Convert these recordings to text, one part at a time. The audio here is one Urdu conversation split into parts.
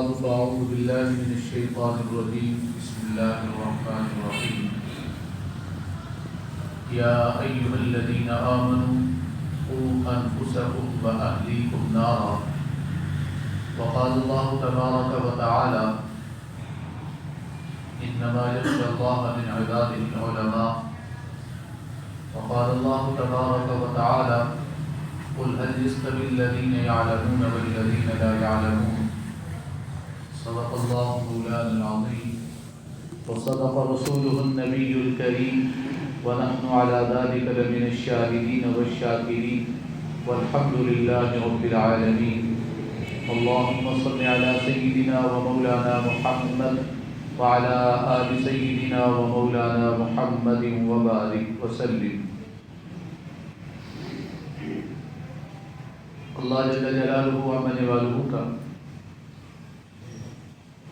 بعد فأعوذ بالله من الشيطان الرجيم بسم الله الرحمن الرحيم يا أيها الذين آمنوا قوا أنفسكم وأهليكم نارا وقال الله تبارك وتعالى إنما يخشى الله من عباده العلماء وقال الله تبارك وتعالى قل هل يستوي الذين يعلمون والذين لا يعلمون صدق الله مولانا العظيم وصدق رسوله النبي الكريم ونحن على ذلك لمن الشاهدين والشاكرين والحمد لله رب العالمين اللهم صل على سيدنا ومولانا محمد وعلى آل سيدنا ومولانا محمد وبارك وسلم. اللہ جل جلالہ ومن والہ کا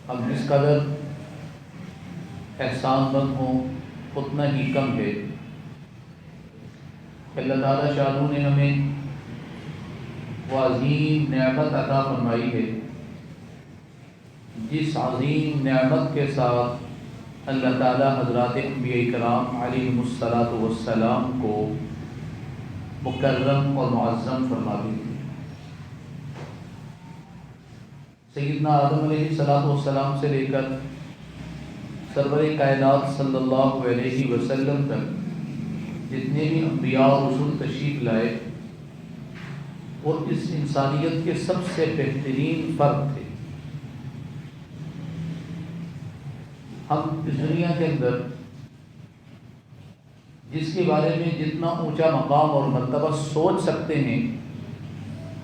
ہم جس قدر احسان مند ہوں اتنا ہی کم ہے. اللہ تعالیٰ شانہ نے ہمیں وہ عظیم نعمت عطا فرمائی ہے جس عظیم نعمت کے ساتھ اللہ تعالیٰ حضرات انبیاء کرام علیہم الصلاۃ والسلام کو مکرم اور معظم فرما دی. سیدنا آدم علیہ الصلاۃ والسلام سے لے کر سرور کائنات صلی اللہ علیہ وسلم تک جتنے بھی انبیاء اور رسول تشریف لائے وہ اس انسانیت کے سب سے بہترین فرد تھے. ہم اس دنیا کے اندر جس کے بارے میں جتنا اونچا مقام اور مرتبہ سوچ سکتے ہیں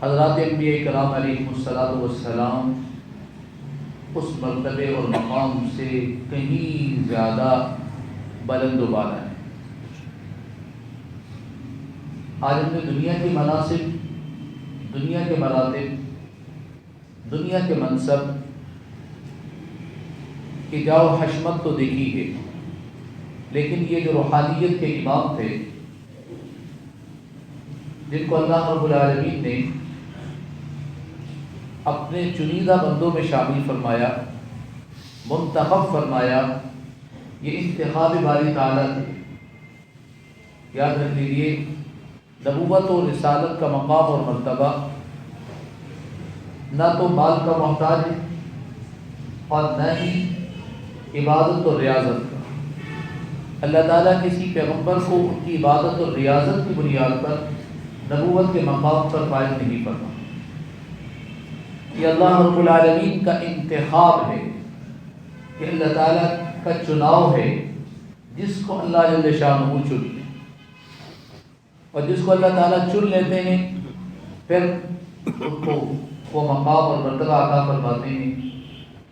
حضرات انبیاء کرام علیہم الصلاۃ والسلام اس مرتبے اور مقام سے کہیں زیادہ بلند و بالا ہے. آج ہم نے دنیا کے مناصب، دنیا کے مراتب، دنیا کے منصب کی جاؤ حشمت تو دیکھی ہے، لیکن یہ جو روحانیت کے امام تھے جن کو اللہ رب العالمین نے اپنے چنیدہ بندوں میں شامل فرمایا، منتخب فرمایا، یہ انتخاب باری تعالیٰ تھے. یاد رکھ لیجیے نبوت و رسالت کا مقام اور مرتبہ نہ تو مال کا محتاج ہے اور نہ ہی عبادت و ریاضت کا. اللہ تعالیٰ کسی پیغمبر کو ان کی عبادت اور ریاضت کی بنیاد پر نبوت کے مقام پر فائز نہیں فرما. یہ اللہ رب العالمین کا انتخاب ہے، کہ اللہ تعالیٰ کا چناؤ ہے جس کو اللہ جل شانہ چن لے. اور جس کو اللہ تعالیٰ چن لیتے ہیں پھر ان کو وہ مقام اور مرتبہ عطا فرماتے ہیں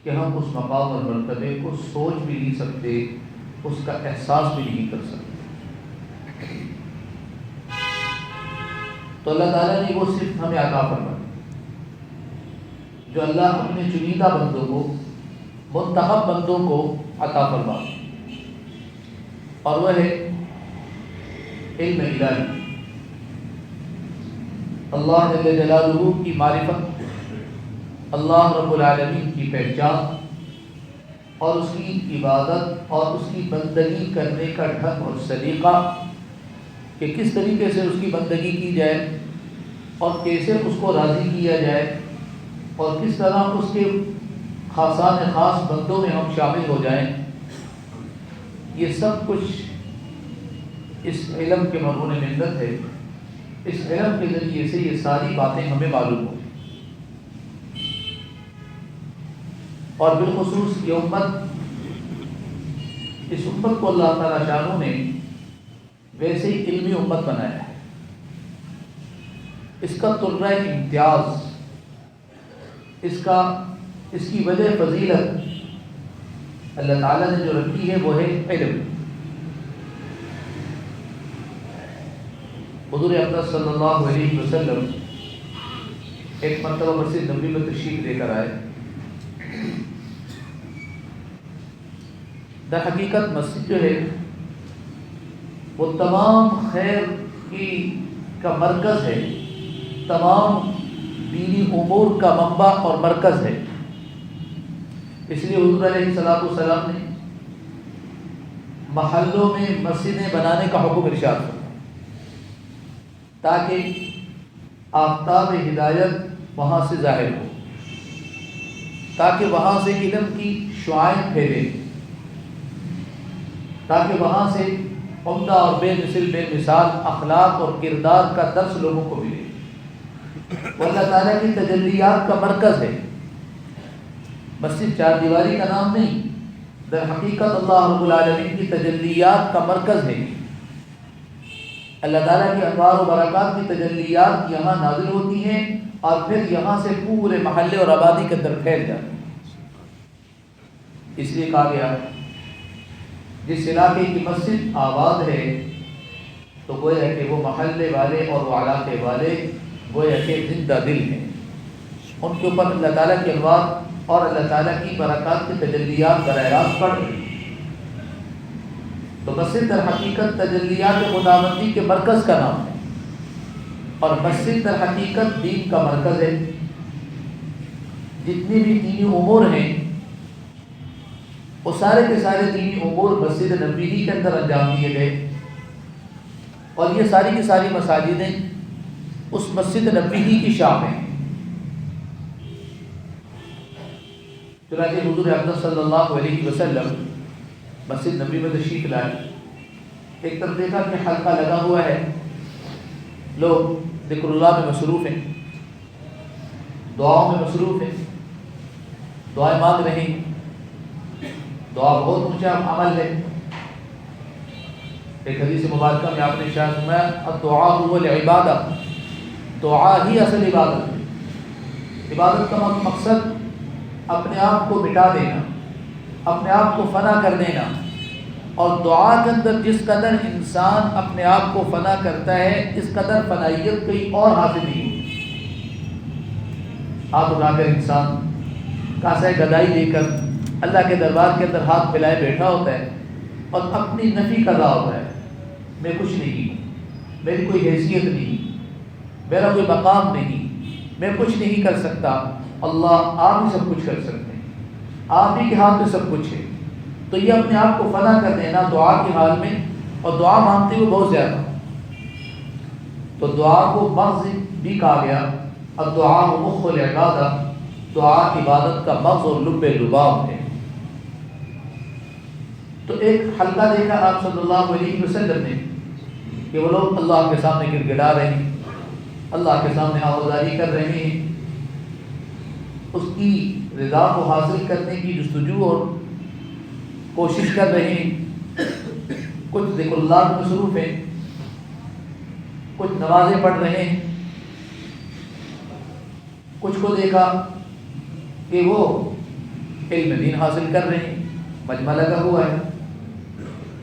کہ ہم اس مقام اور مرتبے کو سوچ بھی نہیں سکتے، اس کا احساس بھی نہیں کر سکتے. تو اللہ تعالیٰ نے وہ صرف ہمیں عطا فرمائی جو اللہ اپنے چنیدہ بندوں کو، منتخب بندوں کو عطا فرماتے، اور وہ ہے علم الہی. اللہ جل جلالہ کی معرفت، اللہ رب العالمین کی پہچان اور اس کی عبادت اور اس کی بندگی کرنے کا ڈھنگ اور سلیقہ کہ کس طریقے سے اس کی بندگی کی جائے اور کیسے اس کو راضی کیا جائے اور کس طرح اس کے خاصان خاص بندوں میں ہم شامل ہو جائیں. یہ سب کچھ اس علم کے مرہون منت ہے. اس علم کے ذریعے سے یہ ساری باتیں ہمیں معلوم ہوں. اور بالخصوص یہ امت، اس امت کو اللہ تعالیٰ شانہ نے ویسے ہی علمی امت بنایا ہے. اس کا طرہ امتیاز، اس کی وجہ فضیلت اللہ تعالیٰ نے جو رکھی ہے وہ ہے علم. حضور اقدس صلی اللہ علیہ وسلم ایک مرتبہ مسجد نبوی میں تشریف لے کر آئے. در حقیقت مسجد جو ہے وہ تمام خیر کا مرکز ہے، تمام دینی امور کا منبع اور مرکز ہے. اس لیے حضور علیہ الصلوۃ والسلام نے محلوں میں مسجدیں بنانے کا حکم ارشاد فرمایا تاکہ آفتاب ہدایت وہاں سے ظاہر ہو، تاکہ وہاں سے علم کی شعائیں پھیلیں، تاکہ وہاں سے عمدہ اور بے مثال اخلاق اور کردار کا درس لوگوں کو ملے۔ وہ اللہ تعالیٰ کی تجلیات کا مرکز ہے۔ مسجد چار دیواری کا نام نہیں، در حقیقت اللہ رب العالمین کی تجلیات کا مرکز ہے۔ اللہ تعالیٰ کی انوار و برکات کی تجلیات یہاں نازل ہوتی ہیں اور پھر یہاں سے پورے محلے اور آبادی کے اندر پھیل جاتی ہیں۔ اس لیے کہا گیا جس علاقے کی مسجد آباد ہے تو گویا کہ وہ محلے والے اور وہ علاقے والے گویا کہ زندہ دل ہیں، ان کے اوپر اللہ تعالیٰ کی انوار اور اللہ تعالیٰ کی برکات کی تجلیات براہ راست پڑ رہی۔ تو مسجد در حقیقت تجلیات خداوندی کے مرکز کا نام ہے، اور مسجد در حقیقت دین کا مرکز ہے۔ جتنی بھی دینی امور ہیں وہ سارے کے سارے دینی امور مسجد نبوی کے اندر انجام دیے گئے، اور یہ ساری کی ساری مساجدیں اس مسجد نبوی کی شام ہیں۔ چنانچہ حضور اقدس صلی اللہ علیہ وسلم مسجد نبوی میں تشریف لائے، ایک طرف دیکھا کہ حلقہ لگا ہوا ہے، لوگ ذکر اللہ میں مصروف ہیں، دعاؤں میں مصروف ہیں، دعائیں مانگ رہے ہیں۔ دعا بہت اونچا عمل ہے۔ ایک حدیث مبارکہ میں آپ نے ارشاد فرمایا الدعاء هو العبادہ، دعا ہی اصل عبادت ہے۔ عبادت کا مقصد اپنے آپ کو مٹا دینا، اپنے آپ کو فنا کر دینا، اور دعا کے اندر جس قدر انسان اپنے آپ کو فنا کرتا ہے اس قدر فنائیت کہیں اور حاصل نہیں ہوتی۔ ہاتھ اٹھا کر انسان کاسہ گدائی لے کر اللہ کے دربار کے اندر ہاتھ پھیلائے بیٹھا ہوتا ہے اور اپنی نفی کر رہا ہوتا ہے، میں کچھ نہیں ہوں، میری کوئی حیثیت نہیں، میرا کوئی مقام نہیں، میں کچھ نہیں کر سکتا، اللہ آپ ہی سب کچھ کر سکتے ہیں، آپ ہی کے ہاتھ میں سب کچھ ہے۔ تو یہ اپنے آپ کو فنا کر دینا دعا کے حال میں، اور دعا مانگتے ہوئے بہت زیادہ۔ تو دعا کو مغز بھی کہا گیا، الدعاء مخ العبادہ، دعا عبادت کا مغز اور لب لباب ہے۔ تو ایک حلقہ دیکھا آپ صلی اللہ علیہ وسلم نے کہ وہ لوگ اللہ کے سامنے گر گڑا رہے ہیں، اللہ کے سامنے آوازاری کر رہے ہیں، اس کی رضا کو حاصل کرنے کی جستجو اور کوشش کر رہے ہیں۔ کچھ ذکر اللہ میں مصروف ہیں، کچھ نمازیں پڑھ رہے ہیں، کچھ کو دیکھا کہ وہ علم دین حاصل کر رہے ہیں، مجمع لگا ہوا ہے۔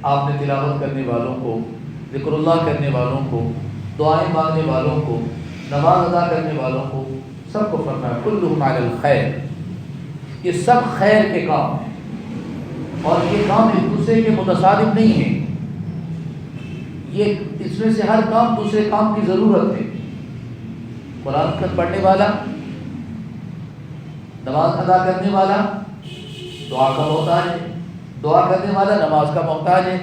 آپ نے تلاوت کرنے والوں کو، ذکر اللہ کرنے والوں کو، دعائیں مانگنے والوں کو، نماز ادا کرنے والوں کو سب کو فرمایا کلہم علی الخیر، یہ سب خیر کے کام ہیں، اور یہ کام ایک دوسرے کے متصادم نہیں ہیں، یہ اس میں سے ہر کام دوسرے کام کی ضرورت ہے۔ قرآن پڑھنے والا، نماز ادا کرنے والا دعا کا محتاج ہے، دعا کرنے والا نماز کا محتاج ہے۔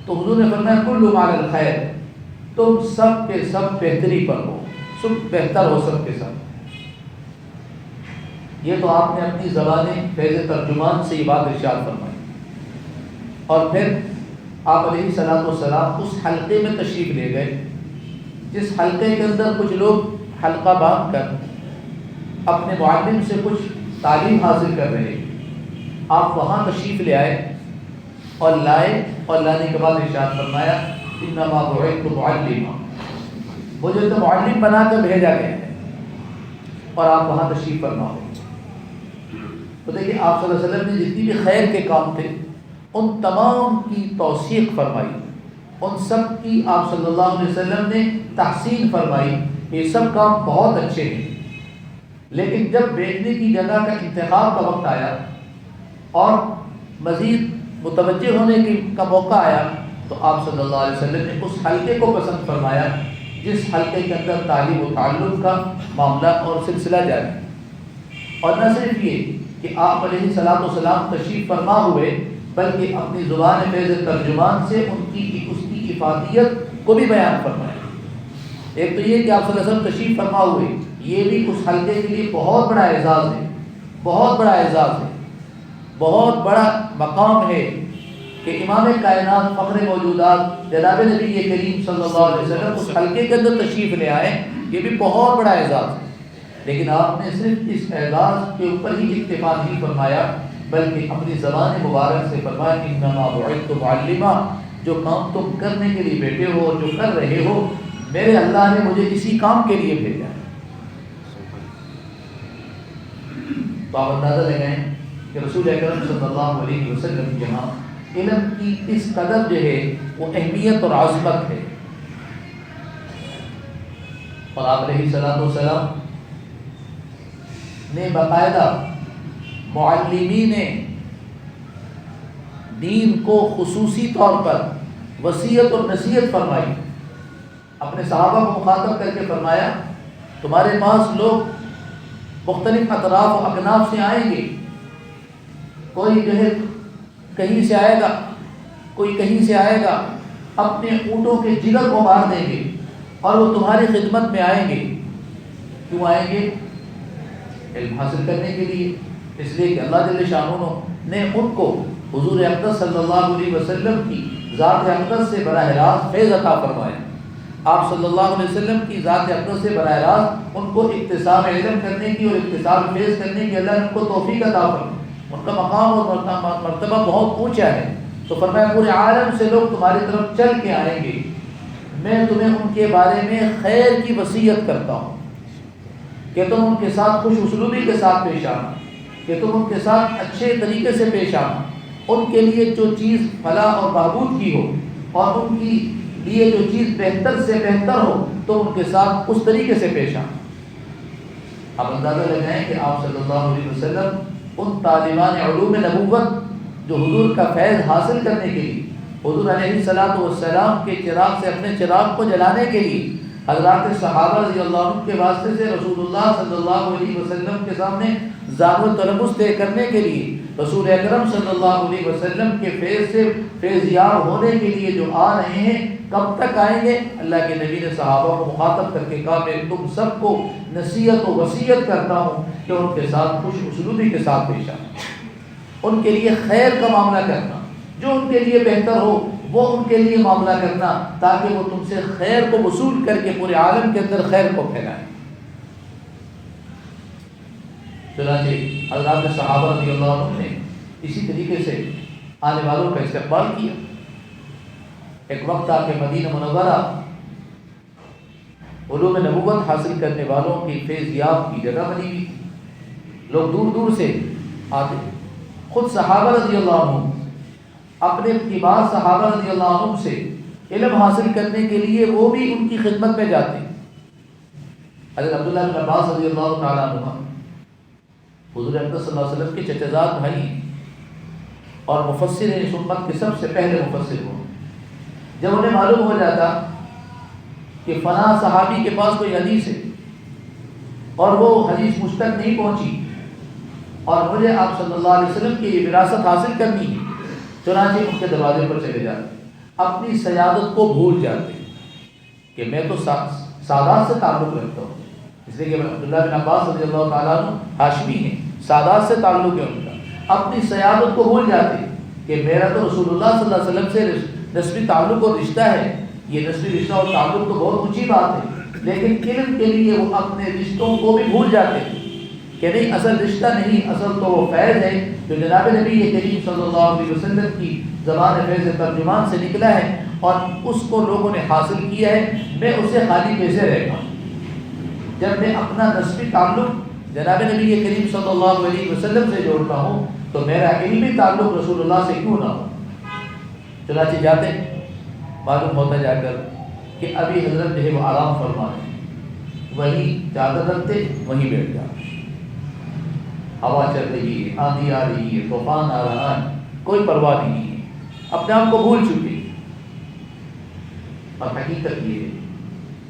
تو حضور نے فرمایا کلہم علی الخیر، تم سب کے سب بہتری پر ہو، سب بہتر ہو سب کے سب۔ یہ تو آپ نے اپنی زبان فیض ترجمان سے یہ بات ارشاد فرمائی، اور پھر آپ علیہ الصلوۃ والسلام اس حلقے میں تشریف لے گئے جس حلقے کے اندر کچھ لوگ حلقہ باندھ کر اپنے معلم سے کچھ تعلیم حاصل کر رہے ہیں۔ آپ وہاں تشریف لے آئے اور لائے، اور لانے کے بعد ارشاد فرمایا انما بعثت معلما، مجھے تو معلم بنا کر بھیجا گیا ہے، اور آپ وہاں تشریف فرما ہو۔ تو دیکھیے آپ صلی اللہ علیہ وسلم نے جتنی بھی خیر کے کام تھے ان تمام کی توثیق فرمائی، ان سب کی آپ صلی اللہ علیہ وسلم نے تحسین فرمائی، یہ سب کام بہت اچھے ہیں۔ لیکن جب بیچنے کی جگہ کا انتخاب کا وقت آیا اور مزید متوجہ ہونے کا موقع آیا تو آپ صلی اللہ علیہ وسلم نے اس حلقے کو پسند فرمایا جس حلقے کے اندر تعلیم و تعلم کا معاملہ اور سلسلہ جاری، اور نہ صرف یہ کہ آپ علیہ الصلوۃ والسلام تشریف فرما ہوئے، بلکہ اپنی زبان فیض ترجمان سے اس کی افادیت کو بھی بیان فرمایا۔ ایک تو یہ کہ آپ صلی اللہ علیہ وسلم تشریف فرما ہوئے، یہ بھی اس حلقے کے لیے بہت بڑا اعزاز ہے، بہت بڑا اعزاز ہے، بہت بڑا مقام ہے کہ امام کائنات فخر موجودات جناب نبی کریم صلی اللہ علیہ وسلم اس حلقے کے اندر تشریف لے آئے، یہ بھی بہت بڑا اعزاز ہے۔ لیکن آپ نے صرف اس اعزاز کے اوپر ہی اکتفا نہیں فرمایا، بلکہ اپنی زبان مبارک سے فرمایا انما بعثت معلما، جو کام تم کرنے کے لیے بیٹھے ہو اور جو کر رہے ہو، میرے اللہ نے مجھے اسی کام کے لیے بھیجا ہے۔ تو آپ اندازہ لگائیں کہ رسول اکرم صلی اللہ علیہ وسلم کے ہاں علم کی اس قدر جو ہے وہ اہمیت اور عظمت ہے، اور آپ علیہ الصلوۃ والسلام نے باقاعدہ معلمین دین کو خصوصی طور پر وصیت اور نصیحت فرمائی، اپنے صحابہ کو مخاطب کر کے فرمایا تمہارے پاس لوگ مختلف اطراف و اکناف سے آئیں گے، کوئی جو ہے کہیں سے آئے گا، کوئی کہیں سے آئے گا، اپنے اونٹوں کے جگر کو مار دیں گے اور وہ تمہاری خدمت میں آئیں گے۔ کیوں آئیں گے؟ علم حاصل کرنے کے لیے، اس لیے کہ اللہ جل شانہ نے ان کو حضور اقدس صلی اللہ علیہ وسلم کی ذات اقدس سے براہ راست فیض عطا فرمایا۔ آپ صلی اللہ علیہ وسلم کی ذات اقدس سے براہ راست ان کو اکتساب علم کرنے کی اور اکتساب فیض کرنے کی اللہ نے ان کو توفیق عطا فرمائی۔ ان کا مقام اور مرتبہ بہت اونچا ہے، تو فرمایا پورے عالم سے لوگ تمہاری طرف چل کے آئیں گے، میں تمہیں ان کے بارے میں خیر کی وصیت کرتا ہوں کہ تم ان کے ساتھ خوش اسلوبی کے ساتھ پیش آنا، کہ تم ان کے ساتھ اچھے طریقے سے پیش آنا، ان کے لیے جو چیز فلاح اور بہبود کی ہو اور ان کی لیے جو چیز بہتر سے بہتر ہو تو ان کے ساتھ اس طریقے سے پیش آنا۔ اب اندازہ لگائیں کہ آپ صلی اللہ علیہ وسلم ان طالبان علوم نبوت جو حضور کا فیض حاصل کرنے کے لیے، حضور علیہ الصلوۃ والسلام کے چراغ سے اپنے چراغ کو جلانے کے لیے حضرات صحابہ رضی اللہ عنہ کے واسطے سے رسول اللہ صلی اللہ علیہ وسلم کے سامنے زاد و تلبس طے کرنے کے لیے، رسول اکرم صلی اللہ علیہ وسلم کے فیض سے فیضیاب ہونے کے لیے جو آ رہے ہیں، کب تک آئیں گے؟ اللہ کے نبی نے صحابہ کو مخاطب کر کے کہا میں تم سب کو نصیحت و وصیت کرتا ہوں کہ ان کے ساتھ خوش اسلوبی کے ساتھ پیش آنا، ان کے لیے خیر کا معاملہ کرنا، جو ان کے لیے بہتر ہو وہ ان کے لیے معاملہ کرنا، تاکہ وہ تم سے خیر کو وصول کر کے پورے عالم کے اندر خیر کو پھیلائیں۔ چنانچہ حضرات صحابہ رضی اللہ عنہ نے اسی طریقے سے آنے والوں کا استقبال کیا۔ ایک وقت آ کے مدینہ منورہ علوم نبوت حاصل کرنے والوں کی فیضیاب کی جگہ بنی ہوئی، لوگ دور دور سے آتے، خود صحابہ رضی اللہ عنہ اپنے کبار صحابہ رضی اللہ عنہ سے علم حاصل کرنے کے لیے وہ بھی ان کی خدمت میں جاتے۔ حضرت عبداللہ بن عباس رضی اللہ تعالیٰ عنہ حضور اقدس صلی اللہ علیہ وسلم کے چچا زاد بھائی اور مفسر اس امت کے سب سے پہلے مفسر ہوئے۔ جب انہیں معلوم ہو جاتا کہ فلاں صحابی کے پاس کوئی حدیث ہے اور وہ حدیث مجھ تک نہیں پہنچی اور مجھے آپ صلی اللہ علیہ وسلم کی یہ وراثت حاصل کرنی ہے، چنانچہ ان کے دروازے پر چلے جاتے، اپنی سیادت کو بھول جاتے کہ میں تو سادات سے تعلق رکھتا ہوں، اس لیے کہ عبداللہ بن عباس رضی اللہ تعالیٰ عنہ ہاشمی ہیں، سادات سے تعلق ہے ان کا، اپنی سیادت کو بھول جاتے کہ میرا تو رسول اللہ صلی اللہ علیہ وسلم سے نسبی تعلق اور رشتہ ہے، یہ نسبی رشتہ اور تعلق تو بہت اونچی بات ہے، لیکن علم کے لیے وہ اپنے رشتوں کو بھی بھول جاتے کہ نہیں، اصل رشتہ نہیں، اصل تو وہ فیض ہے جو جناب نبی کریم صلی اللہ علیہ وسلم کی زبان فیض ترجمان سے نکلا ہے اور اس کو لوگوں نے حاصل کیا ہے، میں اسے خالی کیسے رہتا ہوں؟ جب میں اپنا نسبی تعلق جناب نبی کریم صلی اللہ علیہ وسلم سے جوڑتا ہوں تو میرا علمی تعلق رسول اللہ سے کیوں نہ ہو؟ چنانچہ جاتے معلوم ہوتا جا کر کہ ابھی حضرت جو ہے وہ آرام فرما رہے، وہیں چادر رکھتے وہیں بیٹھ جاتے، ہوا چل رہی ہے، آندھی آ رہی ہے، طوفان آ رہا ہے، کوئی پرواہ نہیں ہے، اپنے آپ کو بھول چکے۔ اور حقیقت یہ ہے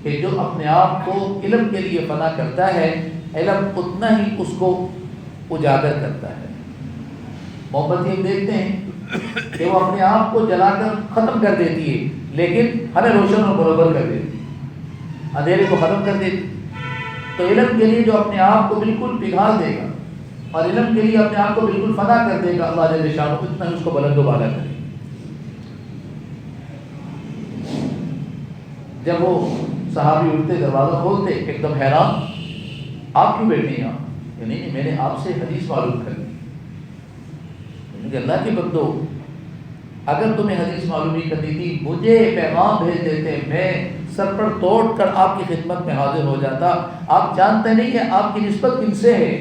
کہ جو اپنے آپ کو علم کے لیے فنا کرتا ہے، علم اتنا ہی اس کو اجاگر کرتا ہے۔ موم بتی ہم دیکھتے ہیں کہ وہ اپنے آپ کو جلا کر ختم کر دیتی ہے، لیکن ہمیں روشن اور منور کر دیتی ہے، اندھیرے کو ختم کر دیتی ہے۔ تو علم کے لیے جو اپنے آپ کو بالکل پگھال دے گا اور علم کے لیے اپنے آپ کو بالکل فنا کر دے گا، اللہ جل شانہ اتنا ہی اس کو بلند و بالا کرے۔ جب وہ صحابی اٹھتے دروازہ کھولتے ایک دم حیران، آپ کیوں بیٹھے ہیں یہاں؟ کہ نہیں میں نے آپ سے حدیث معلوم کر دی کہ اللہ کے بندو، اگر تمہیں حدیث معلوم نہیں کرنی تھی مجھے پیغام بھیج دیتے، میں سر پر توڑ کر آپ کی خدمت میں حاضر ہو جاتا۔ آپ جانتے نہیں کہ آپ کی نسبت کن سے ہے؟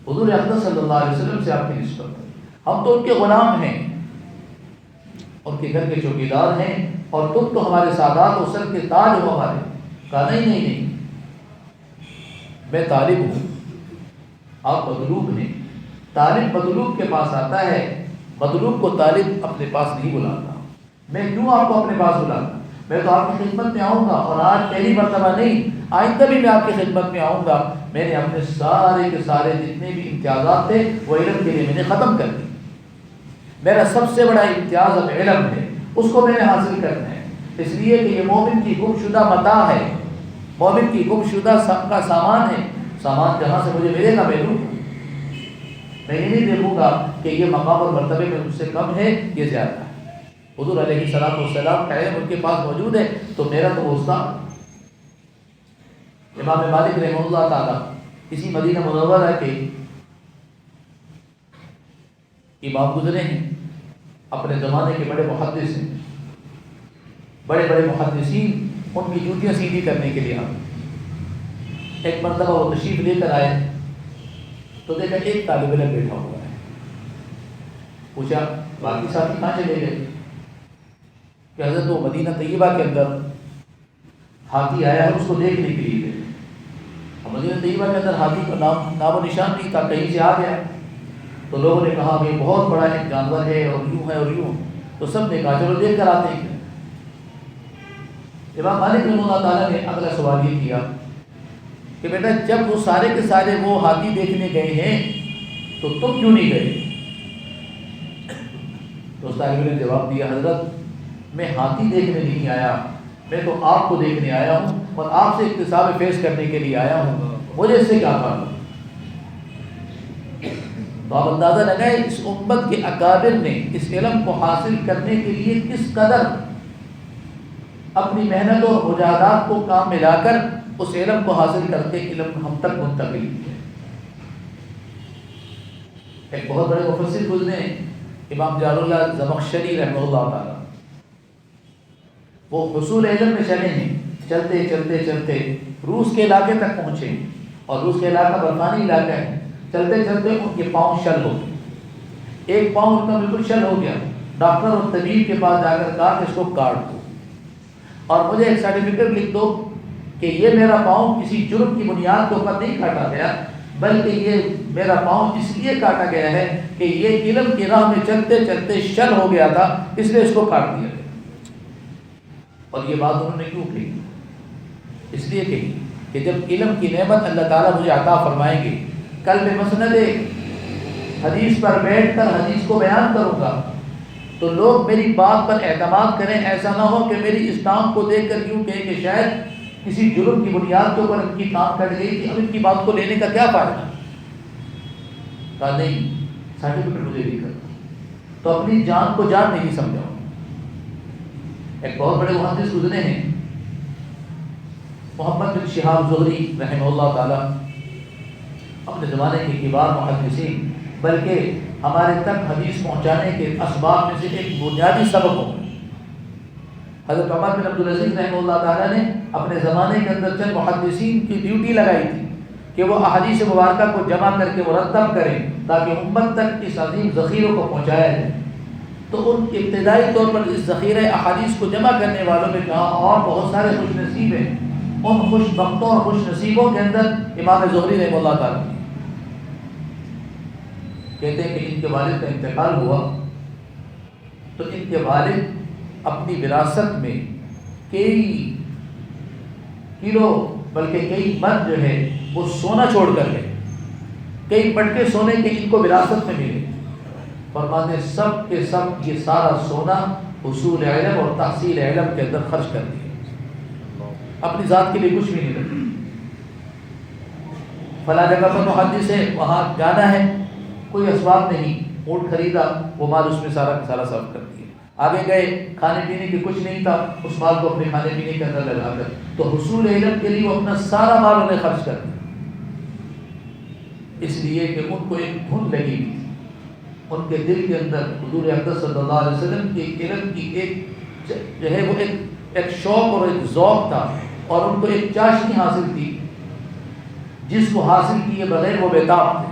حضور اقدس صلی اللہ علیہ وسلم سے آپ کی نسبت ہے۔ ہم تو ان کے غلام ہیں، ان کے گھر کے چوکیدار ہیں، اور تم تو ہمارے سادات و سر کے تاج ہو ہمارے۔ کہا نہیں نہیں نہیں، میں طالب ہوں، آپ مطلوب ہیں۔ طالب مطلوب کے پاس آتا ہے، مطلوب کو طالب اپنے پاس نہیں بلاتا۔ میں کیوں آپ کو اپنے پاس بلاتا؟ میں تو آپ کی خدمت میں آؤں گا، اور آج پہلی مرتبہ نہیں، آئندہ بھی میں آپ کی خدمت میں آؤں گا۔ میں نے اپنے سارے کے سارے جتنے بھی امتیازات تھے وہ علم کے لیے میں نے ختم کر دی۔ میرا سب سے بڑا امتیاز اب علم ہے، اس کو میں نے حاصل کرنا ہے، اس لیے کہ یہ مومن کی گمشدہ متاع ہے، مومن کی گمشدہ کا سامان ہے۔ سامان جہاں سے مجھے ملے گا میں لوں گا، میں یہ نہیں دیکھوں گا کہ یہ مقام اور مرتبے میں مجھ سے کم ہے، یہ زیادہ ہے۔ حضور علیہ السلام کا علم ان کے پاس موجود ہے، تو میرا تو استاد امام مالک رحمہ اللہ تعالیٰ اسی مدینہ منورہ کے امام گزرے ہیں، اپنے زمانے کے بڑے محدث ہیں، بڑے بڑے محدثین ان کی جوتیاں سیدھی کرنے کے لیے آئے۔ ایک مرتبہ وہ تشریف لے کر آئے تو دیکھا ایک طالب علم بیٹھا ہوا ہے۔ پوچھا باقی ساتھی کہاں چلے گئے؟ کہ حضرت وہ مدینہ طیبہ کے اندر ہاتھی آیا ہے، اس کو دیکھنے کے لیے گئے۔ مدینہ طیبہ کے اندر ہاتھی کا نام و نشان نہیں تھا، کہیں سے آ گیا۔ تو لوگوں نے کہا کہ بہت بڑا ایک جانور ہے اور یوں ہے اور یوں، تو سب نے کہا چلو دیکھ کر آتے ہیں۔ امام مالک رحمہ اللہ تعالیٰ نے اگلا سوال یہ کیا کہ بیٹا جب وہ سارے کے سارے وہ ہاتھی دیکھنے گئے ہیں تو تم کیوں نہیں گئے؟ تو اس طالب نے جواب دیا حضرت میں ہاتھی دیکھنے نہیں آیا، میں تو آپ کو دیکھنے آیا ہوں اور آپ سے اکتساب فیض کرنے کے لیے آیا ہوں، مجھے اس سے کیا کام؟ تو آپ اندازہ لگائیں اس امت کے اکابر نے اس علم کو حاصل کرنے کے لیے کس قدر اپنی محنت اور مجاہدات کو کام میں لا کر اس علم کو حاصل کر کے علم ہم تک منتقل کیا۔ ایک بہت بڑے مفسر گزرے ہیں امام جلال اللہ زمخشری رحمہ اللہ تعالیٰ، وہ حصول علم میں چلے ہیں، چلتے چلتے چلتے روس کے علاقے تک پہنچے، اور روس کے علاقہ برفانی علاقہ ہے۔ چلتے چلتے ان کے پاؤں شل ہو گئے، ایک پاؤں ان کا بالکل شل ہو گیا۔ ڈاکٹر اور طبیب کے پاس جا کر کہا کہ اس کو کاٹ دو اور مجھے ایک سرٹیفکیٹ لکھ دو کہ یہ میرا پاؤں کسی جرم کی بنیاد کے اوپر نہیں کاٹا گیا، بلکہ یہ میرا پاؤں اس لیے کاٹا گیا ہے کہ یہ علم کی راہ میں چلتے چلتے شل ہو گیا تھا، اس لیے اس کو کاٹ دیا گیا۔ اور یہ بات انہوں نے کیوں کہی؟ اس لیے کہی کہ جب علم کی نعمت اللہ تعالیٰ مجھے عطا فرمائیں گے، کل میں مسند حدیث پر بیٹھ کر حدیث کو بیان کروں گا تو لوگ میری بات پر اعتماد کریں، ایسا نہ ہو کہ میری اس ٹانگ کو دیکھ کر یوں کہیں کہ شاید کسی جرم کی بنیاد کے اوپر ان کی ٹانگ کٹ گئی تھی، اب ان کی بات کو لینے کا کیا فائدہ؟ کہا نہیں، سرٹیفکیٹ مجھے نہیں کرتا، تو اپنی جان کو جان نہیں سمجھاؤ۔ ایک بہت بڑے محدث گزرے ہیں محمد بن شہاب زہری رحمہ اللہ تعالیٰ، اپنے زمانے کے کبار محدثین، بلکہ ہمارے تک حدیث پہنچانے کے اسباب میں سے ایک بنیادی سبب ہو۔ حضرت عمر بن عبدالعزیز رحمہ اللہ تعالیٰ نے اپنے زمانے کے اندر چند محدثین کی ڈیوٹی لگائی تھی کہ وہ احادیث مبارکہ کو جمع کر کے مرتب کریں تاکہ امت تک اس عظیم ذخیروں کو پہنچایا جائے۔ تو ان ابتدائی طور پر اس ذخیرہ احادیث کو جمع کرنے والوں میں کہا اور بہت سارے خوش نصیب ہیں، ان خوش بختوں اور خوش نصیبوں کے اندر امام زہری رحمہ اللہ تعالیٰ کہتے ہیں کہ ان کے والد کا انتقال ہوا تو ان کے والد اپنی وراثت میں کئی کلو بلکہ کئی من جو ہے وہ سونا چھوڑ کر گئے، کئی مٹکے سونے کے ان کو وراثت میں ملے، فرماتے سب کے سب یہ سارا سونا حصول علم اور تحصیل علم کے اندر خرچ کر دیا، اپنی ذات کے لیے کچھ بھی نہیں رکھا۔ فلاں جگہ پر محدث ہے، وہاں جانا ہے، کوئی اسباب نہیں، اونٹ خریدا، وہ مال اس میں سارا کا سارا صرف کر دیا۔ آگے گئے، کھانے پینے کے کچھ نہیں تھا، اس مال کو اپنے کھانے پینے کے اندر لگا کر تو حصول علم کے لیے وہ اپنا سارا مال انہیں خرچ کر دیا، اس لیے کہ ان کو ایک دھن لگی ہوئی تھی، ان کے دل کے اندر حضور اقدس صلی اللہ علیہ وسلم کے علم کی ایک جو ہے وہ ایک شوق اور ایک ذوق تھا، اور ان کو ایک چاشنی حاصل تھی جس کو حاصل کیے بغیر وہ بیتاب تھے۔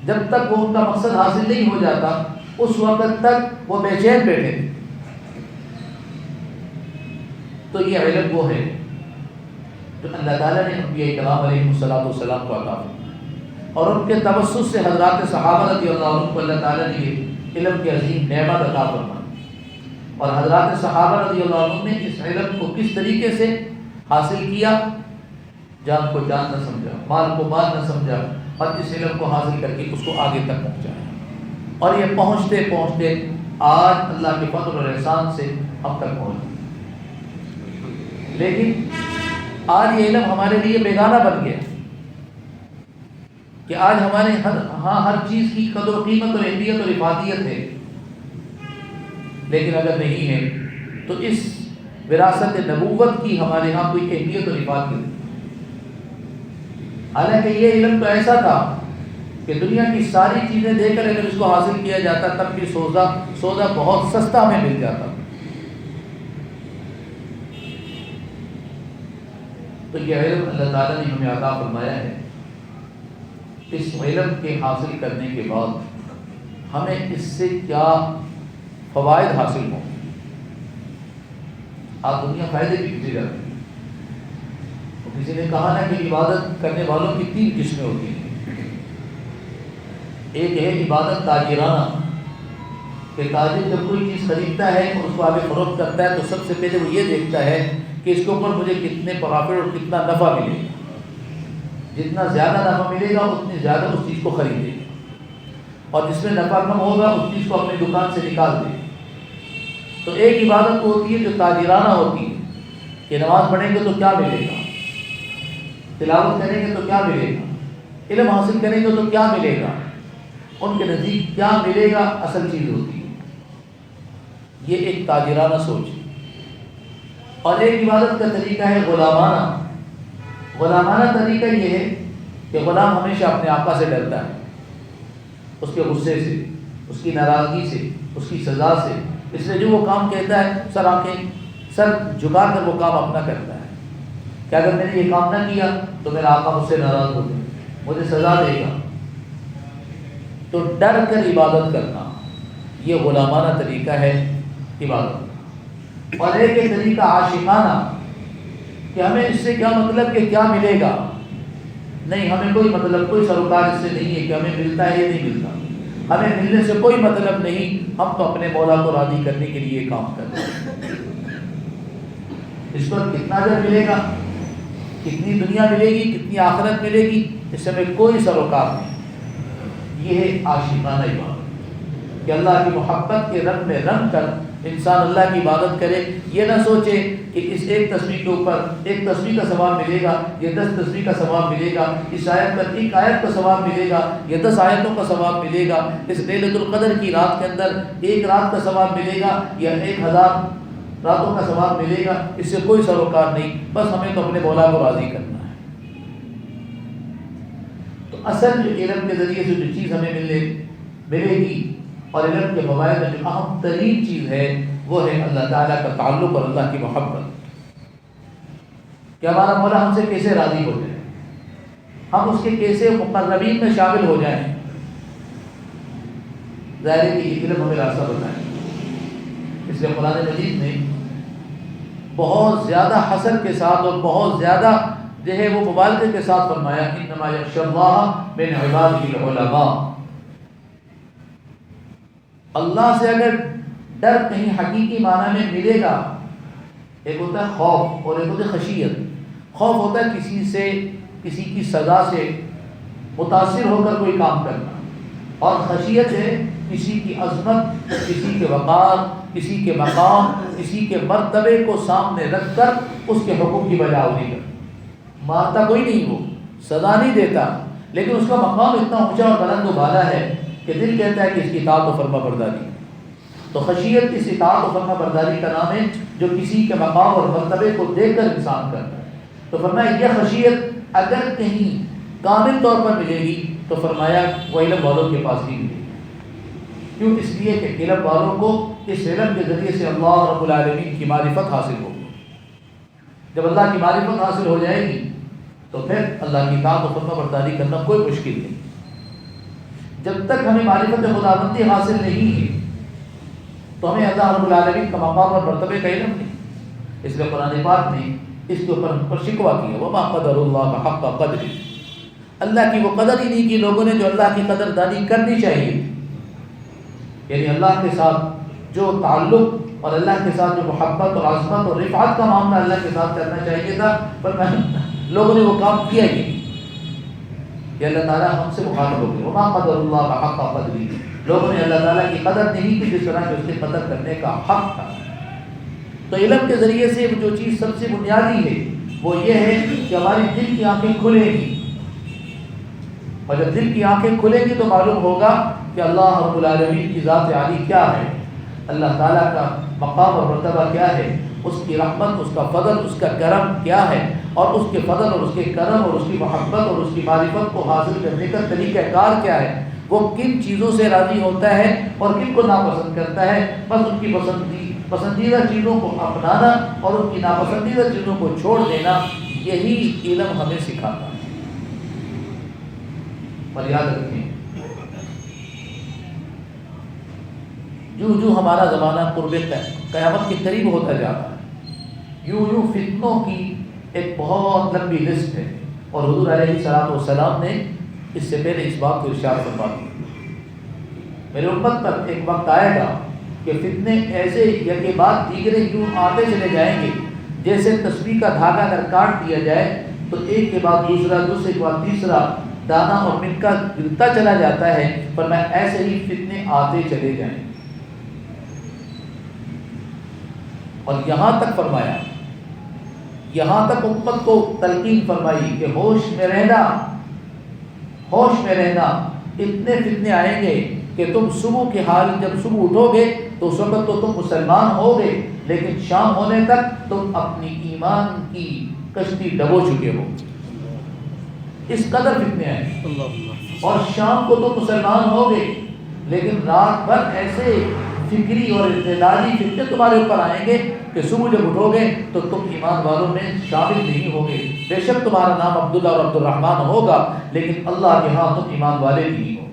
جب تک وہ ان کا مقصد حاصل نہیں ہو جاتا اس وقت تک وہ بے چین بیٹھے تھے۔ تو یہ علم وہ ہے جو اللہ تعالیٰ نے انبیاء کرام علیہ السلام کو عطا فرمایا، اور ان کے توسط سے حضرات صحابہ رضی اللہ عنہ کو اللہ تعالیٰ نے یہ علم کی عظیم نعمت عطا فرمائی، اور حضرات صحابہ رضی اللہ عنہ نے اس علم کو کس طریقے سے حاصل کیا، جان کو جان نہ سمجھا، مال کو مال نہ سمجھا، اور اس علم کو حاصل کر کے اس کو آگے تک پہنچایا، اور یہ پہنچتے پہنچتے آج اللہ کے فضل اور احسان سے ہم تک پہنچ۔ لیکن آج یہ علم ہمارے لیے بیگانہ بن گیا کہ آج ہمارے ہر چیز کی قدر و قیمت اور اہمیت اور افادیت ہے، لیکن اگر نہیں ہے تو اس وراثت نبوت کی ہمارے ہاں کوئی اہمیت اور افادیت نہیں۔ حالانکہ یہ علم تو ایسا تھا کہ دنیا کی ساری چیزیں دے کر اگر اس کو حاصل کیا جاتا تب بھی سودا بہت سستا میں مل جاتا۔ تو یہ علم اللہ تعالیٰ نے ہمیں عطا فرمایا ہے، اس علم کے حاصل کرنے کے بعد ہمیں اس سے کیا فوائد حاصل ہوں۔ آپ دنیا فائدے بھی کسی جاتے ہیں، کسی نے کہا نا کہ عبادت کرنے والوں کی 3 قسمیں ہوتی ہیں۔ ایک ہے عبادت تاجرانہ، کہ تاجر جب کوئی چیز خریدتا ہے اور اس کو آگے فروخت کرتا ہے تو سب سے پہلے وہ یہ دیکھتا ہے کہ اس کے اوپر مجھے کتنے پرافٹ اور کتنا نفع ملے گا، جتنا زیادہ نفع ملے گا اتنی زیادہ اس چیز کو خریدے گا، اور جس میں نفع کم ہوگا اس چیز کو اپنی دکان سے نکال دے گا۔ تو ایک عبادت وہ ہوتی ہے جو تاجرانہ ہوتی ہے کہ نماز پڑھیں گے تو کیا ملے گا، تلاوت کریں گے تو کیا ملے گا، علم حاصل کریں گے تو کیا ملے گا، ان کے نزدیک کیا ملے گا اصل چیز ہوتی ہے۔ یہ ایک تاجرانہ سوچ ہے۔ اور ایک عبادت کا طریقہ ہے غلامانہ۔ غلامانہ طریقہ یہ ہے کہ غلام ہمیشہ اپنے آقا سے ڈرتا ہے، اس کے غصے سے، اس کی ناراضگی سے، اس کی سزا سے، اس لیے جو وہ کام کہتا ہے سر جھکا کر وہ کام اپنا کرتا ہے کہ اگر میں نے یہ کام نہ کیا تو میرا آقا مجھ سے ناراض ہو جائے، مجھے سزا دے گا۔ تو ڈر کر عبادت کرنا یہ غلامانہ طریقہ ہے عبادت۔ اور ایک طریقہ عاشقانہ کہ ہمیں اس سے کیا مطلب کہ کیا ملے گا، نہیں ہمیں کوئی مطلب، کوئی سروکار اس سے نہیں ہے کہ ہمیں ملتا ہے یا نہیں ملتا، ہمیں ملنے سے کوئی مطلب نہیں، ہم تو اپنے مولا کو راضی کرنے کے لیے کام کرتے ہیں۔ اس پر کتنا اجر ملے گا، کتنی دنیا ملے گی، کتنی آخرت ملے گی، اس سے ہمیں کوئی سروکار نہیں۔ یہ ہے عاشقانہ عبادت کہ اللہ کی محبت کے رنگ میں رنگ کر انسان اللہ کی عبادت کرے، یہ نہ سوچے کہ اس ایک تسبیح کے اوپر 1 تسبیح کا ثواب ملے گا، یہ 10 تسبیح کا ثواب ملے گا، اس آیت پر 1 آیت کا ثواب ملے گا، یہ 10 آیتوں کا ثواب ملے گا، اس لیلۃ القدر کی رات کے اندر 1 رات کا ثواب ملے گا یا 1000 راتوں کا ثواب ملے گا، اس سے کوئی سروکار نہیں، بس ہمیں تو اپنے مولا کو راضی کرنا ہے۔ تو اصل جو علم کے ذریعے سے جو چیز ہمیں ملے گی اور علم کے فوائد میں جو اہم ترین چیز ہے وہ ہے اللہ تعالیٰ کا تعلق اور اللہ کی محبت، کہ ہمارا مولا ہم سے کیسے راضی ہو جائے، ہم اس کے کیسے مقربین میں شامل ہو جائیں۔ ظاہر ہے کہ یہ علم ہمیں راستہ بتائے، اس لیے قرآن مجید نے بہت زیادہ حسر کے ساتھ اور بہت زیادہ جو ہے وہ مبالغے کے ساتھ فرمایا انما یخشی اللہ من عبادہ العلماء۔ اللہ سے اگر ڈر کہیں حقیقی معنی میں ملے گا، ایک ہوتا ہے خوف اور ایک ہوتا ہے خشیت۔ خوف ہوتا ہے کسی سے، کسی کی سزا سے متاثر ہو کر کوئی کام کرنا، اور خشیت ہے کسی کی عظمت، کسی کے وقار، کسی کے مقام، کسی کے مرتبے کو سامنے رکھ کر اس کے حکم کی بجاوری کر۔ مارتا کوئی نہیں، وہ سزا نہیں دیتا، لیکن اس کا مقام اتنا اونچا اور بلند و بالا ہے کہ دل کہتا ہے کہ اس کی اطاعت و فرما برداری۔ تو خشیت اس اطاعت و فرما برداری کا نام ہے جو کسی کے مقام اور مرتبے کو دیکھ کر انسان کرتا ہے۔ تو فرمایا یہ خشیت اگر کہیں کامل طور پر ملے گی تو فرمایا وہ علم والوں کے پاس ہی ملے گی۔ کیوں؟ اس لیے کہ علم والوں کو اس علم کے ذریعے سے اللہ رب العالمین کی معرفت حاصل ہوگی۔ جب اللہ کی معرفت حاصل ہو جائے گی تو پھر اللہ کی اطاعت و فرما برداری کرنا کوئی مشکل نہیں۔ جب تک ہمیں معرفت خداوندی حاصل نہیں ہے تو ہمیں اللہ رب العالمین کا مقام اور مرتبے کا علم نہیں۔ اس لیے قرآن پاک نے اس کے اوپر ہم پر شکوہ کیا، وما قدر اللہ حق قدر، اللہ کی وہ قدر ہی نہیں کی لوگوں نے جو اللہ کی قدر دانی کرنی چاہیے، یعنی اللہ کے ساتھ جو تعلق اور اللہ کے ساتھ جو محبت اور عظمت اور رفعت کا معاملہ اللہ کے ساتھ کرنا چاہیے تھا، پر لوگوں نے وہ کام کیا ہی نہیں۔ یہ اللہ تعالیٰ ہم سے مخاطب ہو گئے، وما قدر اللہ حق قدری، لوگوں نے اللہ تعالیٰ کی قدر نہیں کی جس طرح کہ اس کی قدر کرنے کا حق تھا۔ تو علم کے ذریعے سے جو چیز سب سے بنیادی ہے وہ یہ ہے کہ ہماری دل کی آنکھیں کھلیں گی، اور جب دل کی آنکھیں کھلیں گی تو معلوم ہوگا کہ اللہ رب العالمین کی ذات عالی کیا ہے، اللہ تعالیٰ کا مقام اور مرتبہ کیا ہے، اس کی رحمت، اس کا فضل، اس کا کرم کیا ہے، اور اس کے فضل اور اس کے کرم اور اس کی محبت اور اس کی معرفت کو حاصل کرنے کا طریقہ کار کیا ہے، وہ کن چیزوں سے راضی ہوتا ہے اور کن کو ناپسند کرتا ہے۔ بس ان کی پسندیدہ چیزوں کو اپنانا اور ان کی ناپسندیدہ چیزوں کو چھوڑ دینا، یہی علم ہمیں سکھاتا ہے۔ اور یاد رکھیں، جو ہمارا زمانہ قرب قیامت کے قریب ہوتا جا رہا ہے، یوں فتنوں کی ایک بہت لمبی لسٹ ہے، اور حضور علیہ الصلوۃ والسلام نے اس سے پہلے اس بات کو ارشاد فرما دیا، میرے امت پر ایک وقت آئے گا کہ فتنے ایسے یکے بعد دیگرے یوں آتے چلے جائیں گے، جیسے تسبیح کا دھاگا اگر کاٹ دیا جائے تو ایک کے بعد دوسرا، دوسرے کے بعد تیسرا دانا اور منکا گرتا چلا جاتا ہے، پر میں ایسے ہی فتنے آتے چلے جائیں۔ اور یہاں تک فرمایا، یہاں تک امت کو تلقین فرمائی کہ ہوش میں رہنا، ہوش میں رہنا، اتنے فتنے آئیں گے کہ تم صبح کے حال، جب صبح اٹھو گے تو اس وقت تو تم مسلمان ہو گے، لیکن شام ہونے تک تم اپنی ایمان کی کشتی ڈبو چکے ہو، اس قدر فتنے آئے۔ اور شام کو تم مسلمان ہو گے، لیکن رات بھر ایسے فکری اور ارتدادی فتنے تمہارے اوپر آئیں گے کہ صبح جب اٹھو گے تو تم ایمان والوں میں شامل نہیں ہوگے۔ بے شک تمہارا نام عبداللہ اور عبد الرحمن ہوگا، لیکن اللہ کے ہاں تم ایمان والے نہیں ہو۔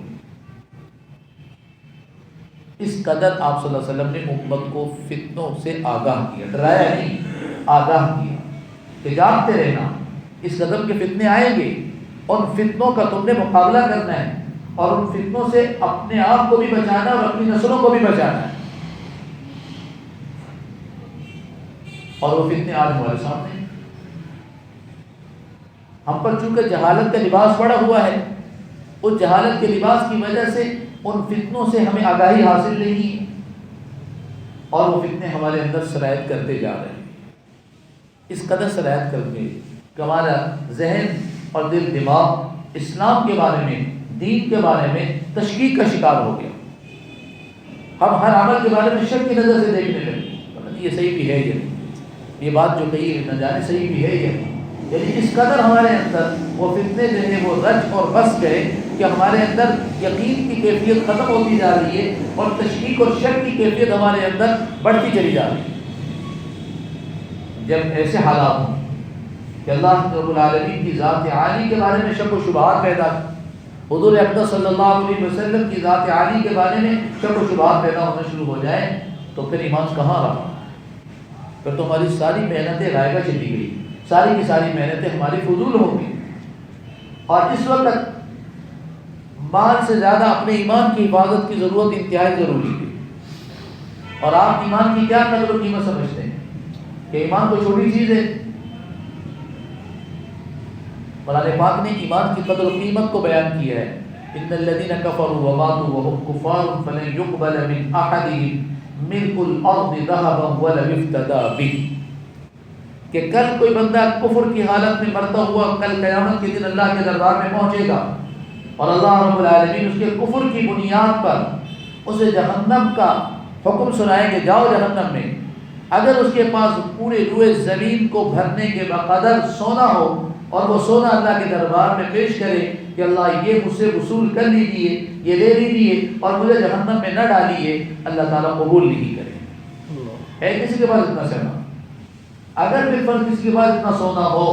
اس قدر آپ صلی اللہ علیہ وسلم نے امت کو فتنوں سے آگاہ کیا، ڈرایا نہیں، آگاہ کیا کہ جانتے رہنا اس قدر کے فتنے آئیں گے، اور ان فتنوں کا تم نے مقابلہ کرنا ہے، اور ان فتنوں سے اپنے آپ کو بھی بچانا اور اپنی نسلوں کو بھی بچانا ہے۔ اور وہ فتنے آج ہمارے سامنے، ہم پر چونکہ جہالت کا لباس پڑا ہوا ہے، اس جہالت کے لباس کی وجہ سے ان فتنوں سے ہمیں آگاہی حاصل نہیں ہے، اور وہ فتنے ہمارے اندر سرایت کرتے جا رہے ہیں، اس قدر سرایت کر کے کہ ہمارا ذہن اور دل دماغ اسلام کے بارے میں، دین کے بارے میں تشکیک کا شکار ہو گیا۔ ہم ہر عمل کے بارے میں شک کی نظر سے دیکھنے لگے، یہ صحیح بھی ہے، یہ بات جو کہی ہے نہ جانے صحیح بھی ہے یہ، یعنی اس قدر ہمارے اندر وہ فتنے جو ہیں وہ رچ اور بس گئے کہ ہمارے اندر یقین کی کیفیت ختم ہوتی جا رہی ہے، اور تشکیک اور شک کی کیفیت ہمارے اندر بڑھتی چلی جا رہی ہے۔ جب ایسے حالات ہوں کہ اللہ رب العالمین کی ذات عالی کے بارے میں شک و شبہات پیدا، حضور اقدس صلی اللہ علیہ وسلم کی ذات عالی کے بارے میں شک و شبہات پیدا ہونا شروع ہو جائے تو پھر ایمان کہاں رہا؟ پھر تو ہماری ساری محنتیں رائگاں چلی گئی، ساری کی ساری محنتیں ہماری فضول ہو گئی۔ اور اس وقت مال سے زیادہ اپنے ایمان کی حفاظت کی ضرورت انتہائی ضروری ہے۔ اور آپ ایمان کی کیا قدر و قیمت سمجھتے ہیں کہ ایمان تو چھوٹی چیز ہے؟ قرآن پاک نے ایمان کی قدر و قیمت کو بیان کیا ہے، ان الذین کفروا وماتوا وهم کفار فلن يقبل من احدهم ملء الارض ذهبا ولو افتدى به، کہ کل کوئی بندہ کفر کی حالت میں مرتا ہوا کل قیامت کے دن اللہ کے دربار میں پہنچے گا، اور اللہ رب العالمین اس کے کفر کی بنیاد پر اسے جہنم کا حکم سنائیں گے، جاؤ جہنم میں۔ اگر اس کے پاس پورے روئے زمین کو بھرنے کے بقدر سونا ہو اور وہ سونا اللہ کے دربار میں پیش کرے کہ اللہ یہ مجھ سے وصول کر لیجیے، یہ لے لیجیے اور مجھے جہنم میں نہ ڈالیے، اللہ تعالیٰ قبول نہیں کرے۔ ہے کسی کے پاس اتنا سونا؟ اگر بالفرض کسی کے پاس اتنا سونا ہو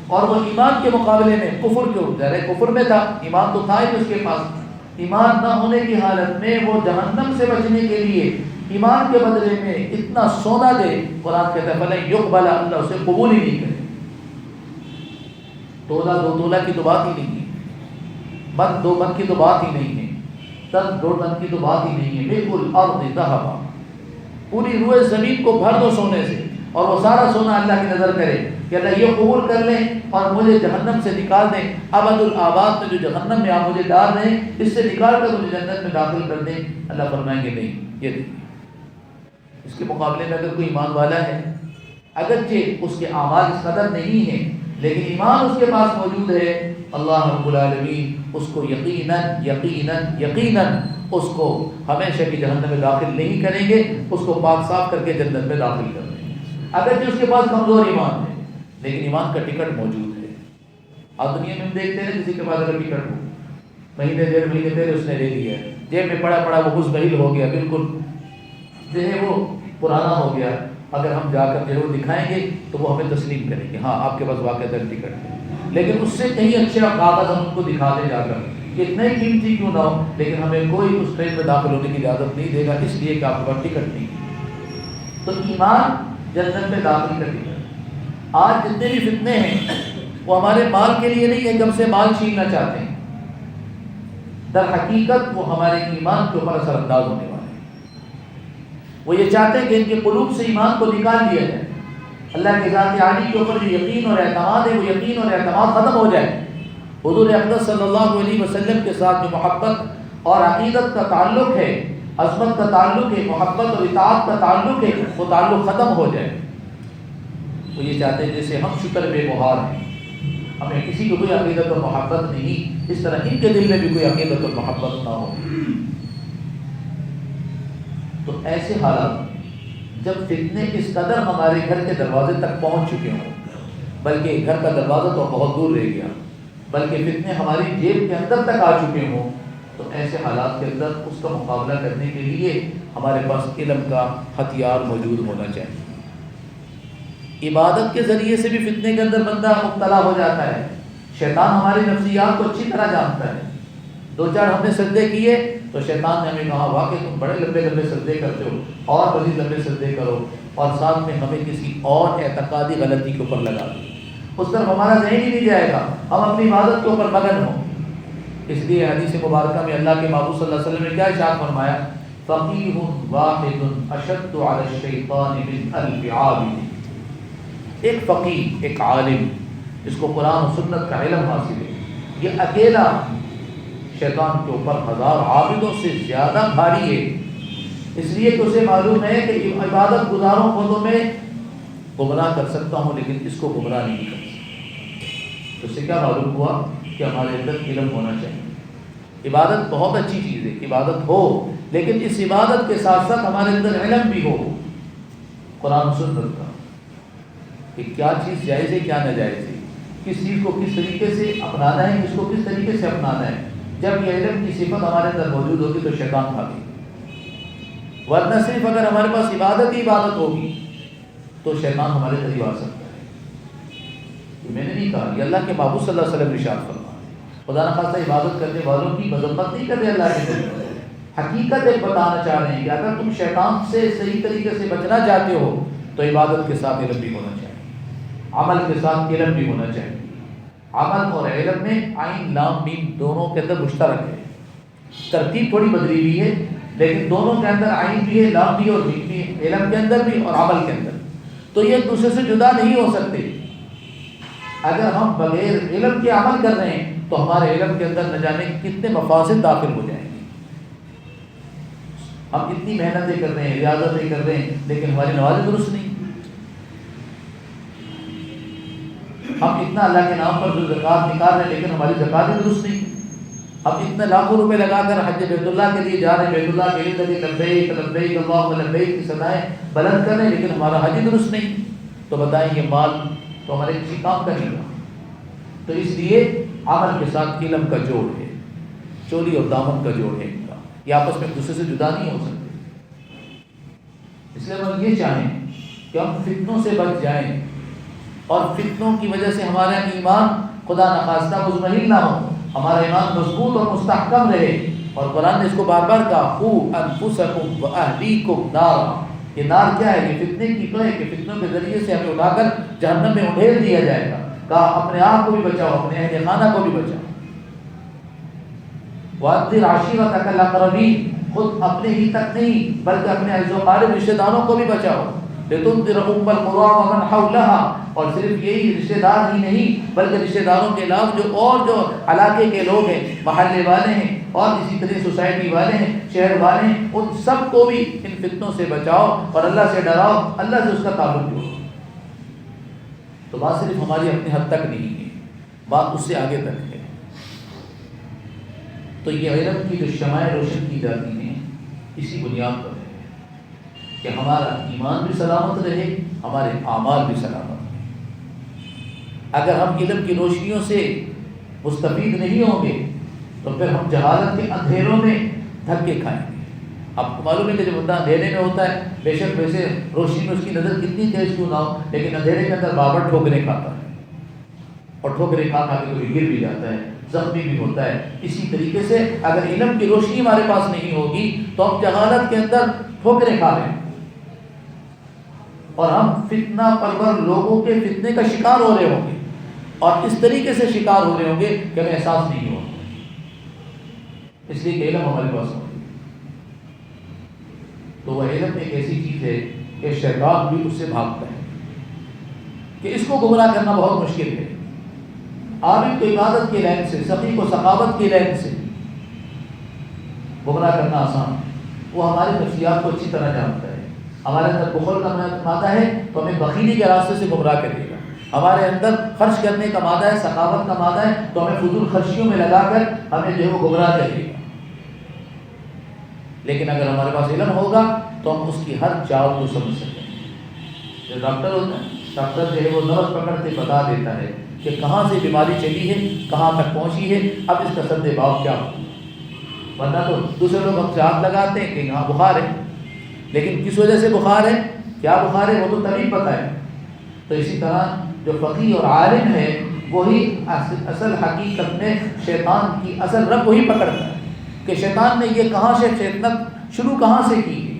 اور وہ ایمان کے مقابلے میں کفر کے ظاہر ہے کفر میں تھا، ایمان تو تھا ہی اس کے پاس، ایمان نہ ہونے کی حالت میں وہ جہنم سے بچنے کے لیے ایمان کے بدلے میں اتنا سونا دے، قرآن کہتا ہے فلن یقبل، اللہ اسے قبول ہی نہیں کرے۔ تولہ دو تولہ کی تو بات ہی نہیں ہے، من دو من کی تو بات ہی نہیں ہے، تن دو تن کی تو بات ہی نہیں ہے، ملء الارض ذهبا، پوری روئے زمین کو بھر دو سونے سے اور وہ سارا سونا اللہ کی نظر کرے کہ اللہ یہ قبول کر لیں اور مجھے جہنم سے نکال دیں، ابد الآباد میں جو جہنم میں آپ مجھے ڈال رہے ہیں اس سے نکال کر مجھے جنت میں داخل کر دیں۔ اللہ فرمائیں گے نہیں، یہ نہیں۔ اس کے مقابلے میں اگر کوئی ایمان والا ہے، اگرچہ اس کے اعمال اس قدر نہیں ہیں لیکن ایمان اس کے پاس موجود ہے، اللہ رب العالمین اس کو یقیناً یقیناً یقیناً اس کو ہمیشہ کی جہنم میں داخل نہیں کریں گے، اس کو پاک صاف کر کے جنت میں داخل کر دیں گے۔ اگرچہ اس کے پاس کمزور ایمان ہے لیکن ایمان کا ٹکٹ موجود ہے۔ آپ دنیا میں ہم دیکھتے ہیں کسی کے پاس اگر ٹکٹ ہو، مہینے ڈیڑھ مہینے پہلے اس نے لے لیا ہے، جیب میں پڑا پڑا وہ مزبہل ہو گیا، بالکل جو ہے وہ پرانا ہو گیا، اگر ہم جا کر جو ہے وہ دکھائیں گے تو وہ ہمیں تسلیم کریں گے، ہاں آپ کے پاس واقعہ ٹکٹ ہے، لیکن اس سے کہیں اچھا کاغذ ہم ان کو دکھا دیں جا کر کہ اتنا ہی قیمتی کیوں نہ ہو، لیکن ہمیں کوئی اس ٹرین میں داخل ہونے کی اجازت نہیں دے گا اس لیے کہ آپ کے پاس ٹکٹ نہیں ہے۔ تو ایمان جنت میں داخل کر دیا۔ آج جتنے بھی فتنے ہیں وہ ہمارے مال کے لیے نہیں ہے کہ ہم سے مال چھیننا چاہتے ہیں، در حقیقت وہ ہمارے ایمان کے اوپر اثر انداز ہونے والے ہیں۔ وہ یہ چاہتے ہیں کہ ان کے قلوب سے ایمان کو نکال دیا جائے، اللہ کے ذات عالی کے اوپر جو یقین اور اعتماد ہے وہ یقین اور اعتماد ختم ہو جائے۔ حضور اقدس صلی اللہ علیہ وسلم کے ساتھ جو محبت اور عقیدت کا تعلق ہے، عظمت کا تعلق ہے، محبت اور اطاعت کا تعلق ہے، وہ تعلق ختم ہو جائے۔ وہ یہ چاہتے ہیں جیسے ہم شکر بے مہار ہیں، ہمیں کسی کو کوئی عقیدت اور محبت نہیں، اس طرح ان کے دل میں بھی کوئی عقیدت اور محبت نہ ہو۔ تو ایسے حالات جب فتنے اس قدر ہمارے گھر کے دروازے تک پہنچ چکے ہوں، بلکہ گھر کا دروازہ تو بہت دور رہ گیا، بلکہ فتنے ہماری جیب کے اندر تک آ چکے ہوں، تو ایسے حالات کے اندر اس کا مقابلہ کرنے کے لیے ہمارے پاس علم کا ہتھیار موجود ہونا چاہیے۔ عبادت کے ذریعے سے بھی فتنے کے اندر بندہ مبتلا ہو جاتا ہے۔ شیطان ہماری نفسیات کو اچھی طرح جانتا ہے۔ دو چار ہم نے سجدے کیے تو شیطان نے ہمیں کہا واقعی تم بڑے لمبے لمبے سجدے کرتے ہو، اور مزید لمبے سجدے کرو، اور ساتھ میں ہمیں کسی اور اعتقادی غلطی کے اوپر لگا دو، اس طرف ہمارا ذہن ہی نہیں جائے گا، ہم اپنی عبادت کے اوپر مگن ہوں۔ اس لیے حدیث مبارکہ میں اللہ کے محبوب صلی اللہ علیہ وسلم نے کیا ارشاد فرمایا، فقیہ واحد اشد علی الشیطان من الف عابد۔ ایک فقیہ، ایک عالم جس کو قرآن و سنت کا علم حاصل ہے، یہ اکیلا شیطان کے اوپر ہزار عابدوں سے زیادہ بھاری ہے، اس لیے کہ اسے معلوم ہے کہ عبادت گزاروں کو تو میں گمراہ کر سکتا ہوں لیکن اس کو گمراہ نہیں کر سکتا۔ تو اس سے کیا معلوم ہوا کہ ہمارے اندر علم ہونا چاہیے۔ عبادت بہت اچھی چیز ہے، عبادت ہو، لیکن اس عبادت کے ساتھ ساتھ ہمارے اندر علم بھی ہو قرآن و سنت کا، کہ کیا چیز جائز ہے کیا ناجائز ہے، کس چیز کو کس طریقے سے اپنانا ہے، کس کو کس طریقے سے اپنانا ہے۔ جب یہ علم کی صفت ہمارے اندر موجود ہوگی تو شیطان بھاگے، ورنہ صرف اگر ہمارے پاس عبادت ہی عبادت ہوگی تو شیطان ہمارے قریب آ سکتا ہے۔ یہ میں نے نہیں کہا، یہ اللہ کے محبوب صلی اللہ علیہ وسلم نے ارشاد فرمایا۔ خدا نہ خواستہ عبادت کرنے والوں کی مذمت نہیں کر رہے اللہ کے نبی، حقیقت ایک بتانا چاہ رہے ہیں کہ اگر تم شیطان سے صحیح طریقے سے بچنا چاہتے ہو تو عبادت کے ساتھ علم بھی ہونا چاہیے، عمل کے ساتھ علم بھی ہونا چاہیے۔ عمل اور علم میں عین لام میم دونوں کے اندر مشترک ہے، ترتیب تھوڑی بدلی ہوئی ہے لیکن دونوں کے اندر عین بھی ہے، لام بھی اور میم بھی ہے، علم کے اندر بھی اور عمل کے اندر، تو یہ ایک دوسرے سے جدا نہیں ہو سکتے۔ اگر ہم بغیر علم کے عمل کر رہے ہیں تو ہمارے علم کے اندر نہ جانے کتنے مفاسد داخل ہو جائیں گے۔ ہم اتنی محنتیں کر رہے ہیں، ریاضتیں کر رہے ہیں، لیکن ہماری نمازیں درست نہیں۔ ہم اتنا اللہ کے نام پر جو زکوٰۃ نکال رہے ہیں لیکن ہماری زکوٰۃ درست نہیں۔ ہم اتنے لاکھوں روپے لگا کر حج بیت اللہ کے لیے جا رہے ہیں، بیت اللہ کے لیے لبیک لبیک اللہم لبیک کی صدائیں بلند کر رہے ہیں، لیکن ہمارا حج درست نہیں۔ تو بتائیں یہ مال تو ہمارے کسی کام کا نہیں رہا۔ تو اس لیے عمل کے ساتھ علم کا جوڑ ہے، چولی اور دامن کا جوڑ ہے ان کا، یہ آپس میں ایک دوسرے سے جدا نہیں ہو سکتے۔ اس لیے ہم یہ چاہیں کہ ہم فتنوں سے بچ جائیں اور فتنوں کی وجہ سے ہمارا ایمان خدا نخواستہ مزمحل نہ ہو، ہمارا ایمان مضبوط اور مستحکم رہے۔ اور قرآن نے اس کو بار بار کہا قوا انفسکم واہلیکم نارا، یہ نار کیا ہے؟ یہ فتنے کی تو ہے کہ فتنوں کے ذریعے سے ہمیں اٹھا کر جہنم میں انڈھیل دیا جائے گا۔ کہا اپنے آپ کو بھی بچاؤ، اپنے اہل خانہ کو بھی بچاؤ۔ وَأَنذِرْ عَشِيرَتَكَ الْأَقْرَبِينَ، خود اپنے ہی تک نہیں بلکہ اپنے عزیز و قارب رشتہ داروں کو بھی بچاؤ۔ لِتُنذِرَ أُمَّ الْقُرَىٰ وَمَنْ حَوْلَهَا، اور صرف یہی رشتہ دار ہی نہیں بلکہ رشتہ داروں کے علاوہ جو علاقے کے لوگ ہیں، محلے والے ہیں اور اسی طرح سوسائٹی والے ہیں، شہر والے ہیں، ان سب کو بھی ان فتنوں سے بچاؤ اور اللہ سے ڈراؤ، اللہ سے اس کا تعلق جوڑو۔ تو بات صرف ہماری اپنے حد تک نہیں ہے، بات اس سے آگے تک ہے۔ تو یہ علم کی جو شمعیں روشن کی جاتی ہیں اسی بنیاد پر ہے کہ ہمارا ایمان بھی سلامت رہے، ہمارے اعمال بھی سلامت رہے۔ اگر ہم علم کی روشنیوں سے مستفید نہیں ہوں گے تو پھر ہم جہالت کے اندھیروں میں دھکے کھائیں گے۔ آپ کو معلوم ہے کہ جب بندہ اندھیرے میں ہوتا ہے، بے شک ویسے روشنی میں اس کی نظر کتنی تیز کیوں نہ ہو، لیکن اندھیرے کے اندر بابر ٹھوکریں کھاتا ہے اور ٹھوکریں کھا کھا کے کوئی گر بھی جاتا ہے، زخمی بھی ہوتا ہے۔ اسی طریقے سے اگر علم کی روشنی ہمارے پاس نہیں ہوگی تو ہم جہالت کے اندر ٹھوکریں کھا رہے ہیں اور ہم فتنہ پرور لوگوں کے فتنے کا شکار ہو رہے ہوں گے، اور اس طریقے سے شکار ہو رہے ہوں گے کہ ہمیں احساس نہیں ہوگا، اس لیے کہ علم ہمارے پاس ہوگا۔ تو وہ علم ایک ایسی چیز ہے کہ شیطان بھی اس سے بھاگتا ہے کہ اس کو گمراہ کرنا بہت مشکل ہے۔ عابد کو عبادت کی لائن سے، سخی کو سخاوت کی لائن سے گمراہ کرنا آسان ہے۔ وہ ہماری نفسیات کو اچھی طرح جانتا ہے۔ ہمارے اندر بخل کا مادہ ہے تو ہمیں بخیلی کے راستے سے گمراہ کرے گا، ہمارے اندر خرچ کرنے کا مادہ ہے، سخاوت کا مادہ ہے تو ہمیں فضول خرچیوں میں لگا کر ہمیں جو ہے وہ گمراہ کرے گا۔ لیکن اگر ہمارے پاس علم ہوگا تو ہم اس کی ہر چال کو سمجھ سکتے ہیں۔ جو ڈاکٹر ہوتا ہے، ڈاکٹر جو ہے وہ نبض پکڑ کے بتا دیتا ہے کہ کہاں سے بیماری چلی ہے، کہاں تک پہنچی ہے، اب اس کا سد باب کیا ہو۔ ورنہ تو دوسرے لوگ ہم سے ہاتھ لگاتے ہیں کہ یہاں بخار ہے، لیکن کس وجہ سے بخار ہے، کیا بخار ہے، وہ تو طبیب پتہ ہے۔ تو اسی طرح جو فقیہ اور عالم ہے وہی اصل حقیقت میں شیطان کی اصل رگ وہی پکڑتا ہے کہ شیطان نے یہ کہاں سے فطنت شروع کہاں سے کی ہے،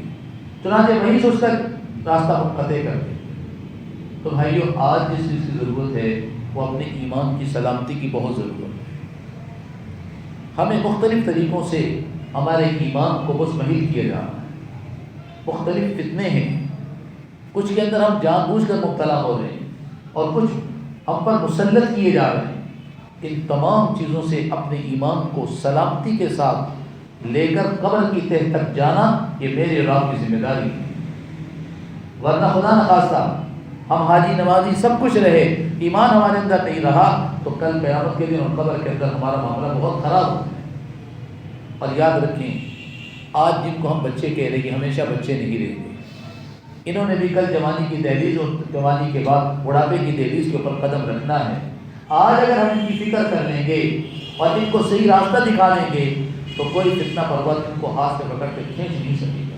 چنانچہ وہیں سے اس کا راستہ منقطع کر دے۔ تو بھائیو، آج جس چیز کی ضرورت ہے وہ اپنے ایمان کی سلامتی کی بہت ضرورت ہے۔ ہمیں مختلف طریقوں سے ہمارے ایمان کو مزمحل کیا جا رہا ہے، مختلف فتنے ہیں، کچھ کے اندر ہم جان بوجھ کر مبتلا ہو رہے ہیں اور کچھ ہم پر مسلط کیے جا رہے ہیں۔ ان تمام چیزوں سے اپنے ایمان کو سلامتی کے ساتھ لے کر قبر کی تہ تک جانا یہ میرے اور آپ کی ذمہ داری ہے۔ ورنہ خدا نخواستہ ہم حاجی نمازی سب کچھ رہے، ایمان ہمارے اندر نہیں رہا تو کل قیامت کے دن اور قبر کے اندر ہمارا معاملہ بہت خراب ہوتا ہے۔ اور یاد رکھیں، آج جن کو ہم بچے کہہ رہے ہیں ہمیشہ بچے نہیں رہیں گے، انہوں نے بھی کل جوانی کی دہلیز اور جوانی کے بعد بڑھاپے کی دہلیز کے اوپر قدم رکھنا ہے۔ آج اگر ہم ان کی فکر کر لیں گے اور ان کو صحیح راستہ دکھا دیں گے تو کوئی فتنہ پرور ان کو ہاتھ سے پکڑ کے کھینچ نہیں سکے گا۔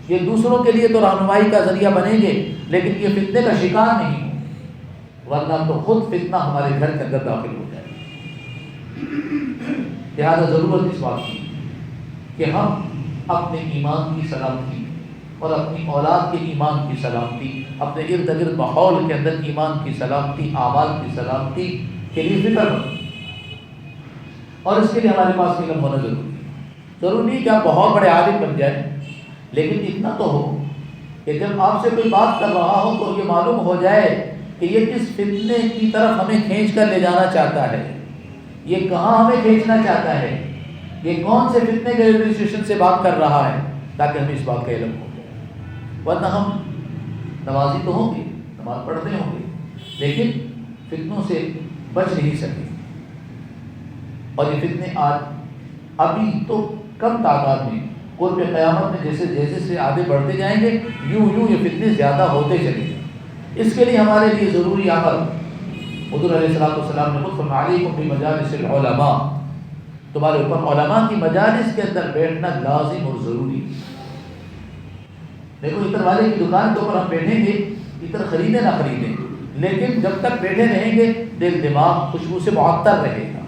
یہ دوسروں کے لیے تو رہنمائی کا ذریعہ بنیں گے لیکن یہ فتنے کا شکار نہیں ہوں، ورنہ تو خود فتنہ ہمارے گھر کے اندر داخل ہو جائے گا۔ لہذا ضرورت اس بات کی کہ ہم اپنے ایمان کی سلامتی اور اپنی اولاد کے ایمان کی سلامتی، اپنے ارد گرد ماحول کے اندر ایمان کی سلامتی، اعمال کی سلامتی کے لیے فکر کریں، اور اس کے لیے ہمارے پاس علم ہونا ضروری ہے۔ ضروری نہیں کہ آپ بہت بڑے عالم بن جائیں، لیکن اتنا تو ہو کہ جب آپ سے کوئی بات کر رہا ہو تو یہ معلوم ہو جائے کہ یہ کس فتنے کی طرف ہمیں کھینچ کر لے جانا چاہتا ہے، یہ کہاں ہمیں کھینچنا چاہتا ہے، یہ کون سے فتنے کے ایڈمنسٹریشن سے بات کر رہا ہے، تاکہ ہمیں اس بات کا علم ہو۔ ورنہ ہم نمازی تو ہوں گے، نماز پڑھتے ہوں گے، لیکن فتنوں سے بچ نہیں سکے۔ اور یہ فتنے آج ابھی تو کم تعداد میں، قرب قیامت میں جیسے جیسے آگے بڑھتے جائیں گے، یوں یوں یہ فتنے زیادہ ہوتے چلیں گے۔ اس کے لیے ہمارے لیے ضروری عمل، حضور علیہ السلام نے خود فرمایا علیکم بمجالس العلماء، تمہارے اوپر علماء کی مجالس کے اندر بیٹھنا لازم اور ضروری۔ دیکھو عطر والے کی دکان کے اوپر ہم بیٹھیں گے، عطر خریدیں نہ خریدیں، لیکن جب تک بیٹھے رہیں گے دل دماغ خوشبو سے معطر رہے گا۔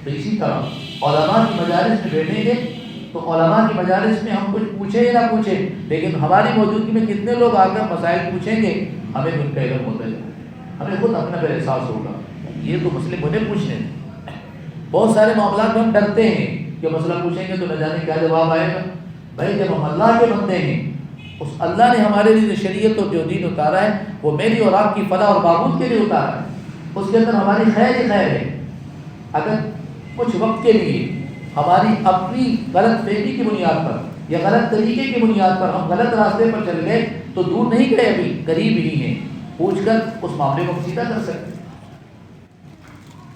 تو اسی طرح علماء کی مجالس میں بیٹھیں گے تو علماء کی مجالس میں ہم کچھ پوچھیں یا نہ پوچھیں، لیکن ہماری موجودگی میں کتنے لوگ آ کر مسائل پوچھیں گے، ہمیں ان کا علم ہوتا جائے، ہمیں خود اپنا پہ احساس ہوگا یہ تو مسئلے مجھے پوچھنے ہیں۔ بہت سارے معاملات میں ہم ڈرتے ہیں کہ مسئلہ پوچھیں گے تو نہ جانے کیا جواب آئے گا۔ بھائی جب ہم اللہ کے بندے ہیں، اس اللہ نے ہمارے لیے شریعت اور جو دین اتارا ہے وہ میری اور آپ کی فلاح اور بہبود کے لیے اتارا ہے، اس کے اندر ہماری خیر ہی خیر ہے۔ اگر کچھ وقت کے لیے ہماری اپنی غلط فہمی کی بنیاد پر یا غلط طریقے کی بنیاد پر ہم غلط راستے پر چل گئے تو دور نہیں گئے، ابھی قریب ہی ہیں، پوچھ کر اس معاملے کو سیدھا کر سکتے۔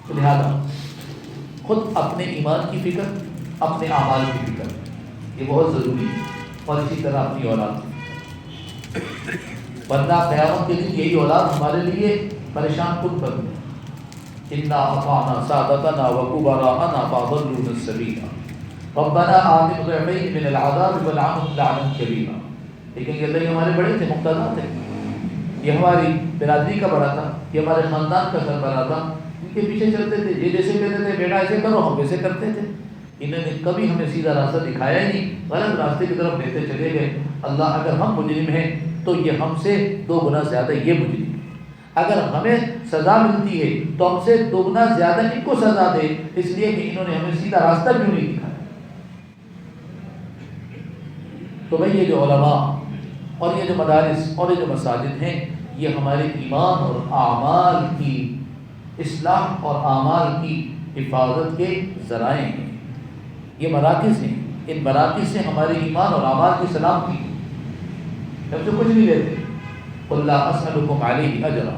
تو لہٰذا خود اپنے ایمان کی فکر، اپنے اعمال کی فکر، یہ بہت ضروری ہے، اور اسی طرح اپنی اولاد کی، ورنہ قیامت کے دن یہی اولاد ہمارے لیے پریشان کن بن گئی۔ انا اطعنا سادتنا وكبراءنا فاضلونا السبيل ربنا آتنا ضعفين من العذاب والعنهم لعنا كبيرا۔ لیکن یہ اللہ ہمارے بڑے تھے، مقتدر تھے، یہ ہماری برادری کا بڑا تھا، یہ ہمارے خاندان کا سربراہ تھا، ان کے پیچھے چلتے تھے، یہ جیسے کہتے تھے بیٹا ایسے کرو ہم ویسے کرتے تھے۔ انہوں نے کبھی ہمیں سیدھا راستہ دکھایا ہی نہیں، غلط راستے کی طرف لیتے چلے گئے۔ اللہ اگر ہم مجرم ہیں تو یہ ہم سے 2 گنا زیادہ یہ مجرم ہیں، اگر ہمیں سزا ملتی ہے تو ہم سے 2 گنا زیادہ ان کو سزا دے، اس لیے کہ انہوں نے ہمیں سیدھا راستہ کیوں نہیں دکھایا۔ تو بھئی یہ جو علماء اور یہ جو مدارس اور یہ جو مساجد ہیں، یہ ہمارے ایمان اور اعمال کی اصلاح اور اعمال کی حفاظت کے ذرائع ہیں، یہ مراکز ہیں، ان مراکز سے ہمارے ایمان اور اعمال کی سلامتی ہے۔ ہم سے کچھ نہیں لیتے، قل لا اسألکم علیہ اجرا،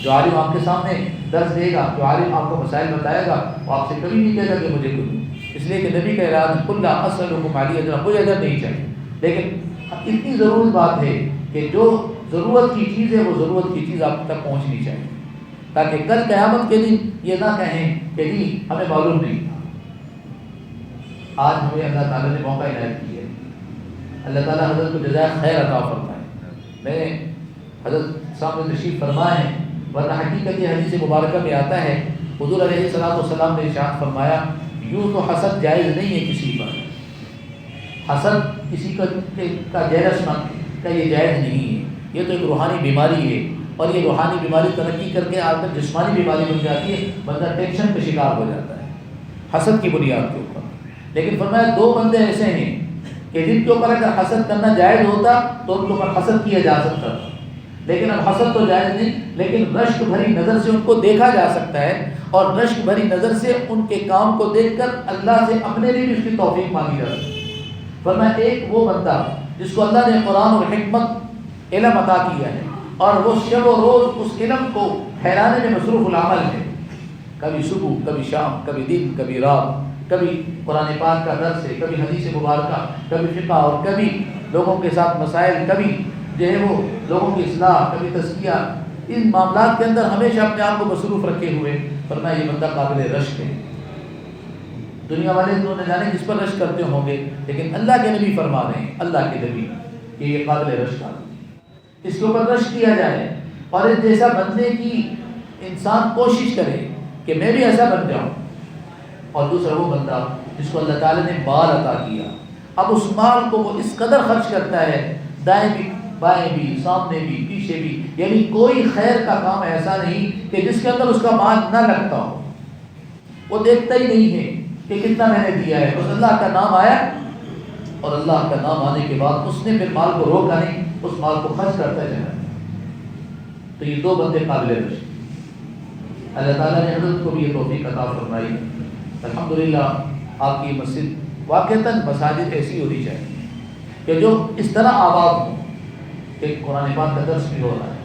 جو عالم آپ کے سامنے درس دے گا، جو عالم آپ کو مسائل بتائے گا، وہ آپ سے کبھی نہیں کہے گا کہ مجھے کچھ، اس لیے کہ نبی کا اعلان قل لا اسألکم علیہ اجرا، کوئی اجر نہیں چاہیے، لیکن اتنی ضرورت بات ہے کہ جو ضرورت کی چیز ہے وہ ضرورت کی چیز آپ تک پہنچنی چاہیے، تاکہ کل قیامت کے دن یہ نہ کہیں کہ جی ہمیں معلوم نہیں تھا۔ آج ہمیں اللہ تعالیٰ نے موقع عنایت کیا ہے، اللہ تعالیٰ حضرت کو جزائے خیر عطا فرمائے۔ میں حضرت سامنے تشریف فرمائے ہیں، ورنہ حقیقت یہ حدیث مبارکہ میں آتا ہے، حضور علیہ السلام نے ارشاد فرمایا یوں تو حسد جائز نہیں ہے کسی پر، حسد کسی کا جیلس مند کا یہ جائز نہیں ہے، یہ تو ایک روحانی بیماری ہے، اور یہ روحانی بیماری ترقی کر کے آج تک جسمانی بیماری بن جاتی ہے، بندہ ٹینشن کا شکار ہو جاتا ہے حسد کی بنیاد کے اوپر۔ لیکن فرمایا 2 بندے ایسے ہیں کہ جن کے اوپر اگر حسد کرنا جائز ہوتا تو ان کے اوپر حسد کیا جا سکتا تھا، لیکن اب حسد تو جائز نہیں، لیکن رشک بھری نظر سے ان کو دیکھا جا سکتا ہے، اور رشک بھری نظر سے ان کے کام کو دیکھ کر اللہ سے اپنے لیے بھی اس کی توفیق مانگی جا سکتی ہے۔ فرمایا ایک وہ بندہ جس کو اللہ نے قرآن اور حکمت علم عطا کیا ہے، اور وہ شب و روز اس علم کو پھیلانے میں مصروف العمل ہے، کبھی صبح، کبھی شام، کبھی دن، کبھی رات، کبھی قرآن پاک کا درس ہے، کبھی حدیث مبارکہ، کبھی فقہ، اور کبھی لوگوں کے ساتھ مسائل، کبھی جو ہے وہ لوگوں کی اصلاح، کبھی تزکیہ، ان معاملات کے اندر ہمیشہ اپنے آپ کو مصروف رکھے ہوئے، فرمایا یہ بندہ قابل رشک ہے۔ دنیا والے تو نہ جانے کس پر رشک کرتے ہوں گے، لیکن اللہ کے نبی فرما رہے ہیں، اللہ کے نبی کہ یہ قابل رشک آدمی، اس کے اوپر رشک کیا جائے، اور اس جیسا بننے کی انسان کوشش کرے کہ میں بھی ایسا بن جاؤں۔ اور دوسرا وہ بندہ جس کو اللہ تعالیٰ نے مال عطا کیا، اب اس مال کو وہ اس قدر خرچ کرتا ہے، دائیں بھی بائیں بھی سامنے بھی پیچھے بھی، یعنی کوئی خیر کا کام ایسا نہیں کہ جس کے اندر اس کا مال نہ لگتا ہو، وہ دیکھتا ہی نہیں ہے کہ کتنا میں نے دیا ہے، بس اللہ کا نام آیا، اور اللہ کا نام آنے کے بعد اس نے پھر مال کو روکا نہیں، اس مال کو خرچ کرتا جانا۔ تو یہ دو بندے قابل رشک. اللہ تعالیٰ نے حضرت کو بھی یہ توفیق عطا فرمائی. الحمدللہ آپ کی مسجد واقعتاً مساجد ایسی ہونی چاہیے کہ جو اس طرح آباد ہوں کہ قرآن پاک کا درس بھی ہو رہا ہے،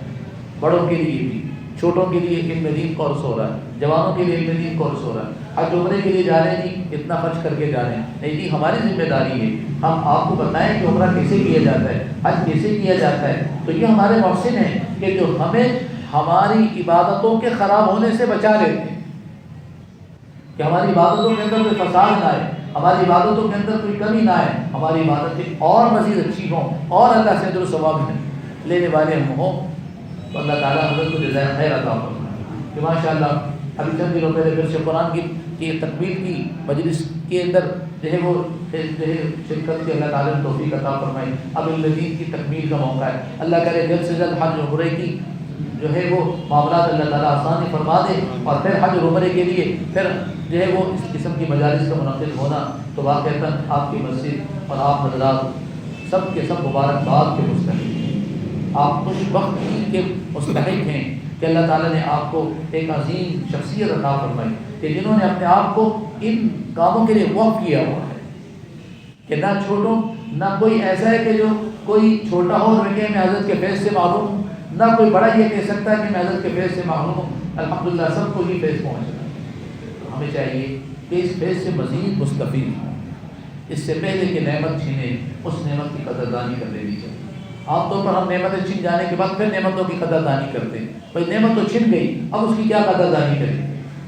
بڑوں کے لیے بھی، چھوٹوں کے لیے علم دین کورس ہو رہا ہے، جوانوں کے لیے علم دین کورس ہو رہا ہے. حج عمرے کے لیے جا رہے ہیں جی، اتنا خرچ کر کے جا رہے ہیں، نہیں جی ہماری ذمہ داری ہے ہم آپ کو بتائیں کہ عمرہ کیسے کیا جاتا ہے، حج کیسے کیا جاتا ہے. تو یہ ہمارے محسن ہیں کہ جو ہمیں ہماری عبادتوں کے خراب ہونے سے بچا لیتے ہیں، کہ ہماری عبادتوں کے اندر کوئی فساد نہ آئے، ہماری عبادتوں کے اندر کوئی کمی نہ آئے، ہماری عبادتیں اور مزید اچھی ہوں اور اللہ سے اجر و ثواب لینے والے ہم ہوں. تو اللہ تعالیٰ حضرت کو جزائے خیر عطا فرمائے کہ ماشاء اللہ ابھی چند دنوں پہلے پھر سے قرآن کی تکمیل کی مجلس کے اندر جو ہے وہ شرکت کی اللہ تعالیٰ نے توفیق عطا فرمائی. اب علم دین کی تکمیل کا موقع ہے. اللہ کرے جلد سے جلد حج عمرے کی جو ہے وہ معاملات اللہ تعالیٰ آسانی فرما دے اور پھر حج عمرے کے لیے پھر جو ہے وہ اس قسم کی مجالس کا منعقد ہونا تو واقعتاً آپ کی مسجد اور آپ حضرات سب کے سب مبارکباد کے مستحق ہیں. آپ خوش بختی کے مستحق ہیں کہ اللہ تعالیٰ نے آپ کو ایک عظیم شخصیت عطا فرمائی کہ جنہوں نے اپنے آپ کو ان کاموں کے لیے وقف کیا ہوا ہے کہ نہ چھوٹوں نہ کوئی ایسا ہے کہ جو کوئی چھوٹا ہو اور میں حضرت کے فیض سے معلوم ہوں، نہ کوئی بڑا یہ کہہ سکتا ہے کہ میں حضرت کے فیض سے معلوم ہوں. الحمدللہ سب کو یہ فیض پہنچ رہا ہے. تو ہمیں چاہیے کہ اس فیض سے مزید مستفید ہوں. اس سے پہلے کہ نعمت چھینے اس نعمت کی قدردانی کر لینی چاہیے. عام طور پر ہم نعمتیں چھن جانے کے بعد پھر نعمتوں کی قدردانی کرتے ہیں. بھائی نعمت تو چھن گئی، اب اس کی کیا قدردانی کریں.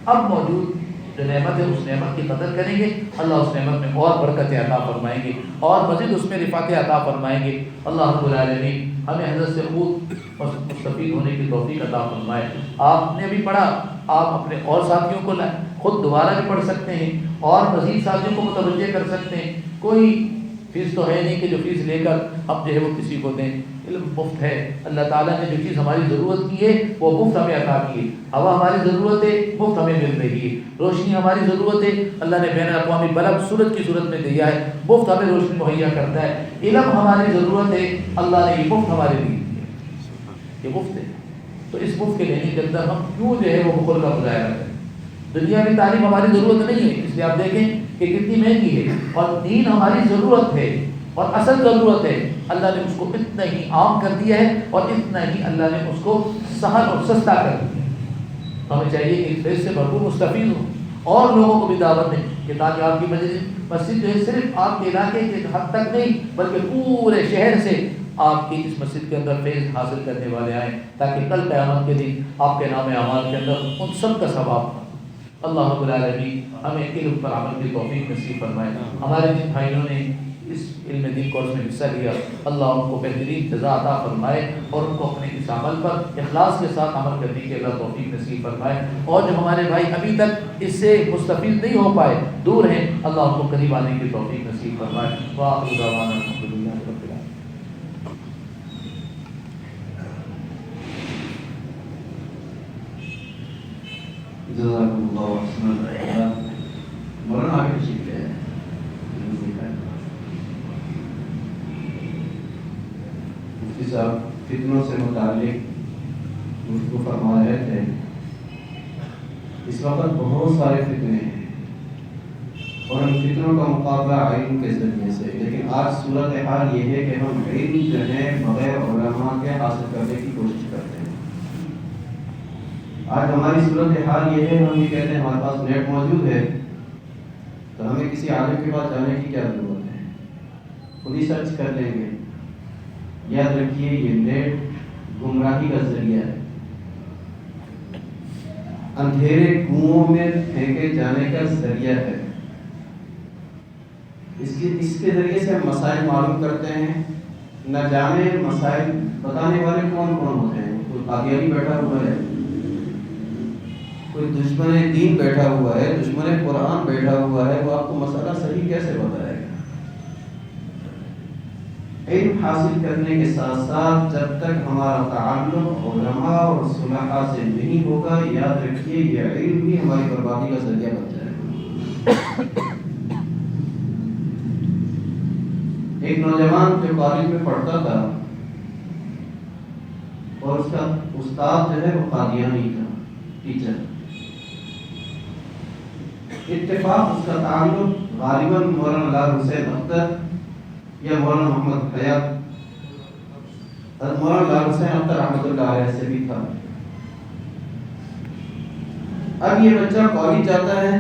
اب موجود جو نعمت ہے اس نعمت کی قدر کریں گے، اللہ اس نعمت میں اور برکتیں عطا فرمائیں گے اور مزید اس میں رفعتیں عطا فرمائیں گے. اللہ رب العالمین ہمیں حضرت سے خوب مستفید ہونے کی توفیق عطا فرمائے. آپ نے بھی پڑھا، آپ اپنے اور ساتھیوں کو خود دوبارہ بھی پڑھ سکتے ہیں اور مزید ساتھیوں کو متوجہ کر سکتے ہیں. کوئی فیس تو ہے نہیں کہ جو فیس لے کر اب جو ہے وہ کسی کو دیں. علم مفت ہے. اللہ تعالیٰ نے جو چیز ہماری ضرورت کی ہے وہ مفت ہمیں عطا کی ہے. ہوا ہماری ضرورت ہے مفت ہمیں مل رہی ہے. روشنی ہماری ضرورت ہے، اللہ نے بین الاقوامی بلب سورج کی صورت میں دیا ہے، مفت ہمیں روشنی مہیا کرتا ہے. علم ہماری ضرورت ہے، اللہ نے یہ مفت ہمارے لیے دیا ہے، یہ مفت ہے. تو اس مفت کے لینے کے اندر ہم کیوں جو ہے وہ بخل کا مظاہرہ کریں. دنیا میں تعلیم ہماری ضرورت نہیں ہے، اس لیے آپ دیکھیں کہ کتنی مہنگی ہے، اور دین ہماری ضرورت ہے اور اصل ضرورت ہے. اللہ نے اس کو اتنا ہی عام کر دیا ہے اور اتنا ہی اللہ نے اس کو سہل اور سستا کر دیا. ہمیں چاہیے کہ اس فیض سے بھرپور مستفید ہوں اور لوگوں کو بھی دعوت دیں کہ تاکہ آپ کی مسجد جو ہے صرف آپ کے علاقے کے حد تک نہیں بلکہ پورے شہر سے آپ کی اس مسجد کے اندر فیض حاصل کرنے والے آئیں، تاکہ کل قیامت کے دن آپ کے نام اعمال کے اندر ان سب کا ثواب ہو. اللہ رب العالمین ہمیں علم پر عمل کی توفیق نصیب فرمائے. ہمارے جن بھائیوں نے اس علم دین کورس میں حصہ لیا، اللہ ان کو بہترین جزا عطا فرمائے اور ان کو اپنے اس عمل پر اخلاص کے ساتھ عمل کرنے کی اللہ توفیق نصیب فرمائے. اور جو ہمارے بھائی ابھی تک اس سے مستفید نہیں ہو پائے، دور ہیں، اللہ ان کو قریب آنے کی توفیق نصیب فرمائے. وآخر دعوانا الحمدللہ رب العالمین. جزاکم اللہ احسن. مولانا آگے تشریف لے. مفتی صاحب فتنوں سے متعلق گفتگو فرما رہے تھے. اس وقت بہت سارے فتنے ہیں اور ان فتنوں کا مقابلہ علم کے ذریعے سے، لیکن آج صورتحال یہ ہے کہ ہم علم جو ہے بغیر علماء کے حاصل کرنے کی کوشش کرتے ہیں. آج ہماری صورتحال یہ ہے، ہم یہ کہتے ہیں ہمارے پاس نیٹ موجود ہے تو ہمیں کسی عالم کے پاس جانے کی کیا ضرورت ہے، خود ہی سرچ کر لیں گے. یاد رکھیے یہ نیٹ گمراہی کا ذریعہ ہے، اندھیرے کنوؤں میں پھینکے جانے کا ذریعہ ہے. اس کے ذریعے سے ہم مسائل معلوم کرتے ہیں. نہ جانے مسائل بتانے والے کون کون ہوتے ہیں. کوئی قادیانی بیٹھا ہوا ہے، کوئی دشمن دین بیٹھا ہوا ہے، دشمن قرآن بیٹھا ہوا ہے، وہ آپ کو مسئلہ صحیح کیسے بتائے گا. علم حاصل کرنے کے ساتھ ساتھ جب تک ہمارا تعلق علماء اور صلحاء سے نہیں ہوگا، یاد رکھیے یہ علم بھی ہماری بربادی کا ذریعہ بن جائے گا. ایک نوجوان جو کالج میں پڑھتا تھا، اور اس کا استاد جو ہے وہ قادیانی تھا، ٹیچر۔ اتفاق اس کا تعلق غالباً مولانا لال حسین اختر یا مولانا محمد حیات مولانا لال حسین اختر رحمۃ اللہ علیہ سے بھی تھا۔ اب یہ بچہ کالج جاتا ہے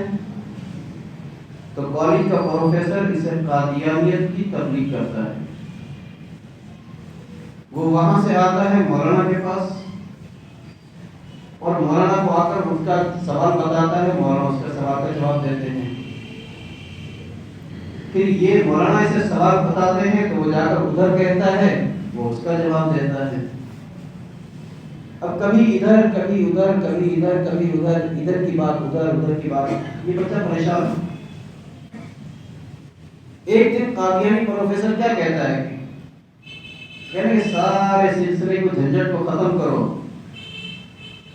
تو کالج کا پروفیسر اسے قادیانیت کی تبلیغ کرتا ہے۔ وہ وہاں سے آتا ہے مولانا کے پاس اور مولانا کو آ کر اس کا سوال بتاتا ہے، مولانا اس کا سوال کا جواب دیتے ہیں۔ پھر یہ مولانا اسے سوال بتاتے ہیں تو وہ جا کر ادھر کہتا ہے، وہ اس کا جواب دیتا ہے۔ اب کبھی ادھر کبھی ادھر کبھی ادھر کبھی ادھر، ادھر کی بات ادھر ادھر کی بات، یہ بچہ پریشان ہے۔ ایک دن قادیانی پروفیسر کیا کہتا ہے کہ سارے سلسلے کو جھنجھٹ کو ختم کرو،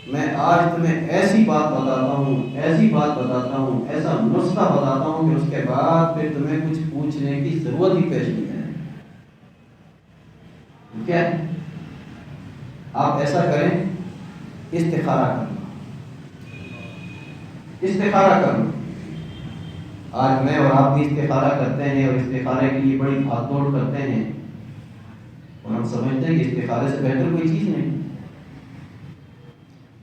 میں آج تمہیں ایسی بات بتاتا ہوں، ایسی بات بتاتا ہوں، ایسا نسخہ بتاتا ہوں کہ اس کے بعد پھر تمہیں کچھ پوچھنے کی ضرورت ہی پیش نہیں ہے۔ کیا ہے؟ آپ ایسا کریں، استخارہ کر لو، استخارہ کر لو۔ آج میں اور آپ بھی استخارہ کرتے ہیں اور استخارے کے لیے بڑی بھاگ دوڑ کرتے ہیں، اور ہم سمجھتے ہیں کہ استخارے سے بہتر کوئی چیز نہیں۔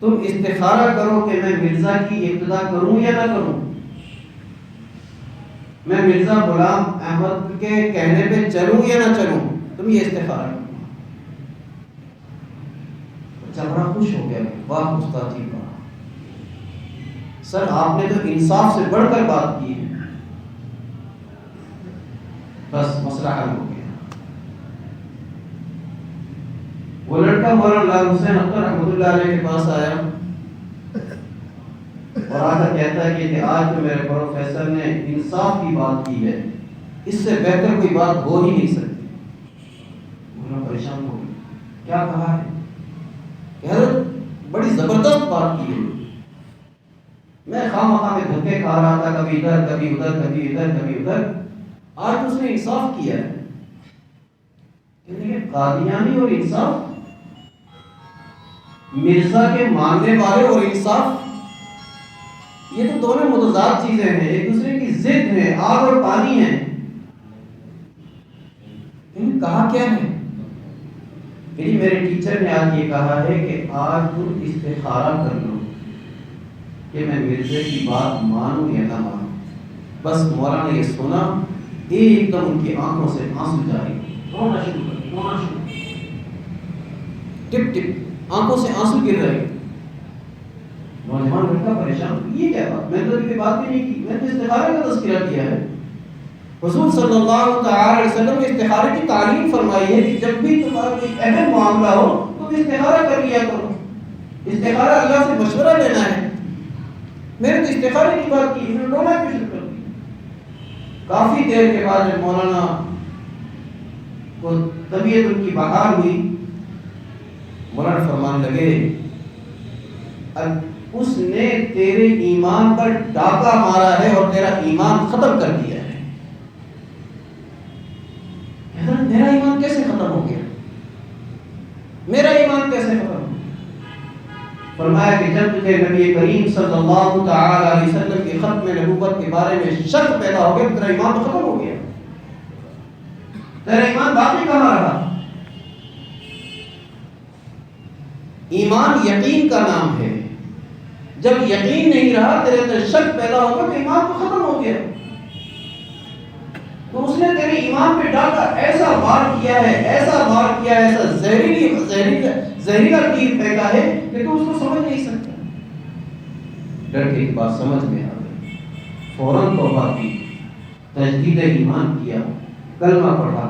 تم استخارہ کرو کہ میں مرزا کی ابتدا کروں یا نہ کروں، میں مرزا غلام احمد کے کہنے پہ چلوں یا نہ چلوں، تم یہ استخارہ کرو۔ بچہ بڑا خوش ہو گیا، واہ استاد جی کا سر، آپ نے تو انصاف سے بڑھ کر بات کی ہے۔ بس مسئلہ حل ہو گیا۔ وہ لڑکا مولانا لال حسین اختر رحمۃ اللہ علیہ کے پاس آیا اور آ کر کہتا ہے کہ آج تو میرے پروفیسر نے انصاف کی بات کی ہے، اس سے بہتر کوئی بات ہو ہی نہیں سکتی۔ مولانا پریشان ہو گئے، کیا کہا ہے؟ کہ حضرت بڑی زبردست بات کی ہے، میں خواہ مخواہ میں دھکے کھا رہا تھا، کبھی ادھر کبھی ادھر کبھی ادھر کبھی ادھر، آج اس نے انصاف کیا ہے۔ قادیانی اور انصاف، مرزا کے ماننے والے اور انصاف، یہ تو دونوں متضاد چیزیں ہیں، ایک دوسرے کی ضد ہے، آگ اور پانی ہے۔ کہا کیا ہے؟ میرے ٹیچر نے آج یہ کہا ہے کہ آج تم استخارہ کر لو کہ میں مرزا کی بات مانوں یا نہ مانوں۔ بس مولانا نے یہ سنا، ایک دم ان کی آنکھوں سے آنسو جاری، رونا شروع کر دیا، رونا شروع، ٹپ ٹپ آنکھوں سے آنسو گر رہے۔ نوجوان لڑکا پریشان، یہ کیا بات، میں تو ابھی بات بھی نہیں کی، میں نے استخارے کا تذکرہ کیا ہے۔ حضور صلی اللہ تعالی علیہ وسلم نے استخارے کی تعلیم فرمائی ہے کہ جب بھی تمہارا کوئی اہم معاملہ ہو تم استخارہ کر لیا کرو، استخارہ اللہ سے مشورہ لینا ہے۔ میں نے تو استخارے کی بات کی، انہوں نے رونا کیوں شروع کر دیا۔ کافی دیر کے بعد جب مولانا کو طبیعت ان کی بحال ہوئی، مولانا فرمانے لگے اس نے تیرے ایمان پر ڈاکہ مارا ہے اور تیرا ایمان ختم کر دیا ہے۔ میرا ایمان کیسے ختم ہو گیا؟ میرا ایمان کیسے ختم ہو گیا؟ فرمایا کہ جب تجھے نبی کریم صلی اللہ تعالی علیہ وسلم کے ختم نبوت کے بارے میں شک پیدا ہو گیا، تیرا ایمان تو ختم ہو گیا، تیرا ایمان باقی کہاں رہا؟ ایمان یقین کا نام ہے، جب یقین نہیں رہا، تیرے اندر شک پیدا ہوگا تو ایمان تو ختم ہو گیا۔ تو اس نے تیرے ایمان پہ ڈاکہ ایسا وار کیا ہے، ایسا وار کیا ہے، ایسا زہریلا تیر پھینکا ہے کہ تو اس کو سمجھ نہیں سکتا۔ لڑکے کی بات سمجھ میں آ گئی، فوراً توبہ کی، تجدید ایمان کیا، کلمہ پڑھا۔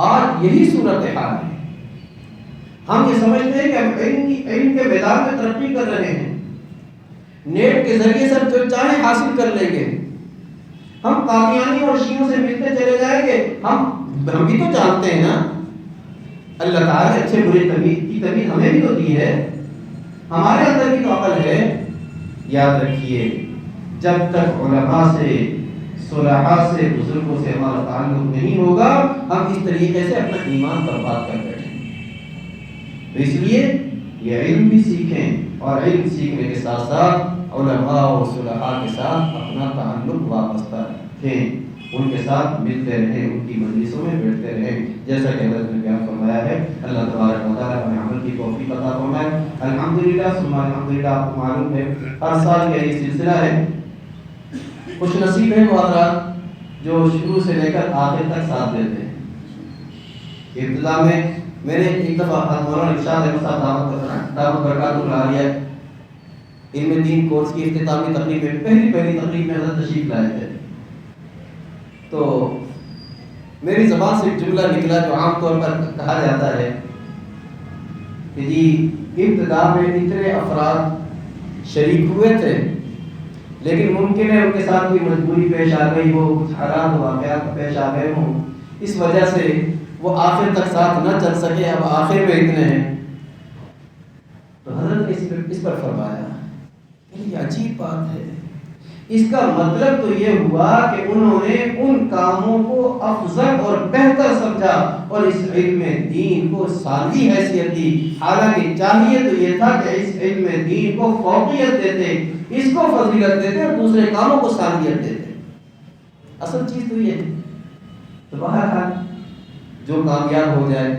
آج یہی صورتحال ہے۔ ہم یہ سمجھتے ہیں کہ ہم علم کے میدان میں ترقی کر رہے ہیں، نیٹ کے ذریعے سے جو چاہیں حاصل کر لیں گے، ہم قادیانی اور شیعوں سے ملتے چلے جائیں گے۔ ہم بھی تو جانتے ہیں نا، اللہ تعالیٰ نے اچھے برے کی تمیز ہمیں بھی تو دی ہے، ہمارے اندر بھی تو عقل ہے۔ یاد رکھیے، جب تک علماء سے، صلحاء سے، بزرگوں سے ہمارا تعلق نہیں ہوگا، ہم اس طریقے سے اپنا ایمان برباد کر بیٹھیں گے۔ تو اس لیے یہ علم بھی سیکھیں اور علم سیکھنے کے ساتھ ساتھ علماء و صلحاء کے ساتھ اپنا تعلق وابستہ رکھیں، ان کے ساتھ ملتے رہیں، ان کی مجلسوں میں بیٹھتے رہیں، جیسا کہ حضرت نے بیان فرمایا ہے۔ اللہ تبارک و تعالیٰ ہمیں عمل کی توفیق عطا فرمائے۔ الحمدللہ ثم الحمدللہ، آپ کو معلوم ہے ہر سال کا یہ سلسلہ ہے۔ خوش نصیب ہیں وہ حضرات جو شروع سے لے کر آخر تک ساتھ دیتے ہیں۔ ابتدا میں نے ایک دفعہ مولانا ارشاد احمد صاحب دعوت برکات العالیہ علم دین کورس کی اختتامی تقریب میں پہلی تقریب میں حضرت تشریف لائے تھے، تو میری زبان سے ایک جملہ نکلا جو عام طور پر کہا جاتا ہے کہ جی ابتدا میں اتنے افراد شریک ہوئے تھے، لیکن ممکن ہے ان کے ساتھ کوئی مجبوری پیش آ گئی ہو، کچھ حالات واقعات پیش آ گئے ہوں، اس وجہ سے وہ آخر تک ساتھ نہ چل سکے، اب آخر میں اتنے ہیں۔ تو حضرت نے اس پر فرمایا یہ عجیب بات ہے، اس کا مطلب تو یہ ہوا کہ انہوں نے ان کاموں کو افضل اور بہتر سمجھا اور اس علم دین کو ثانوی حیثیت دی، حالانکہ چاہیے تو یہ تھا کہ اس علم دین کو فوقیت دیتے، اس کو فضیلت دیتے اور دوسرے کاموں کو ثانویت دیتے۔ اصل چیز تو یہ ہے۔ تو بہرحال جو کامیاب ہو جائے،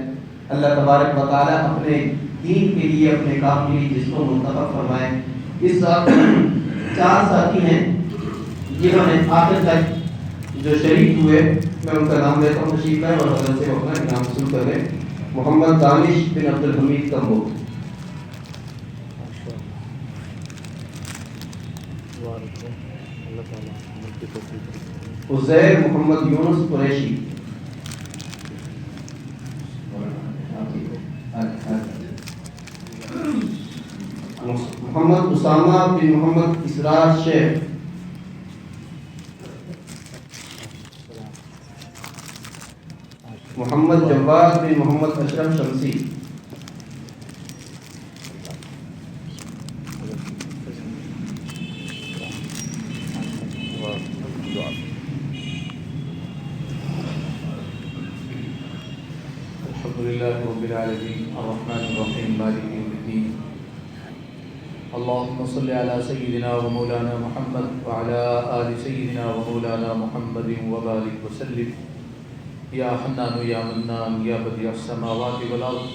اللہ تبارک و تعالیٰ اپنے دین کے لیے، اپنے کام کے لیے جس کو منتخب فرمائے۔ اس سال 4 ساتھی ہیں جنہوں نے آخر تک جو شریک ہوئے، میں ان کا نام لیتا ہوں، تشریف لائے اور حضرت سے اپنا انعام حاصل کریں۔ محمد دانش بن عبد الحمید کمبو، عزیر محمد یونس قریشی، محمد اسامہ بن محمد اسرار شیخ، محمد جواد بن محمد اشرف شمسی، الحمدللہ رب العالمین الرحمن الرحیم مالک یوم الدین اللهم صل على سيدنا ومولانا محمد وعلى آل سيدنا ومولانا محمد وبارك وسلم يا حنان يا منان يا بديع السماوات والأرض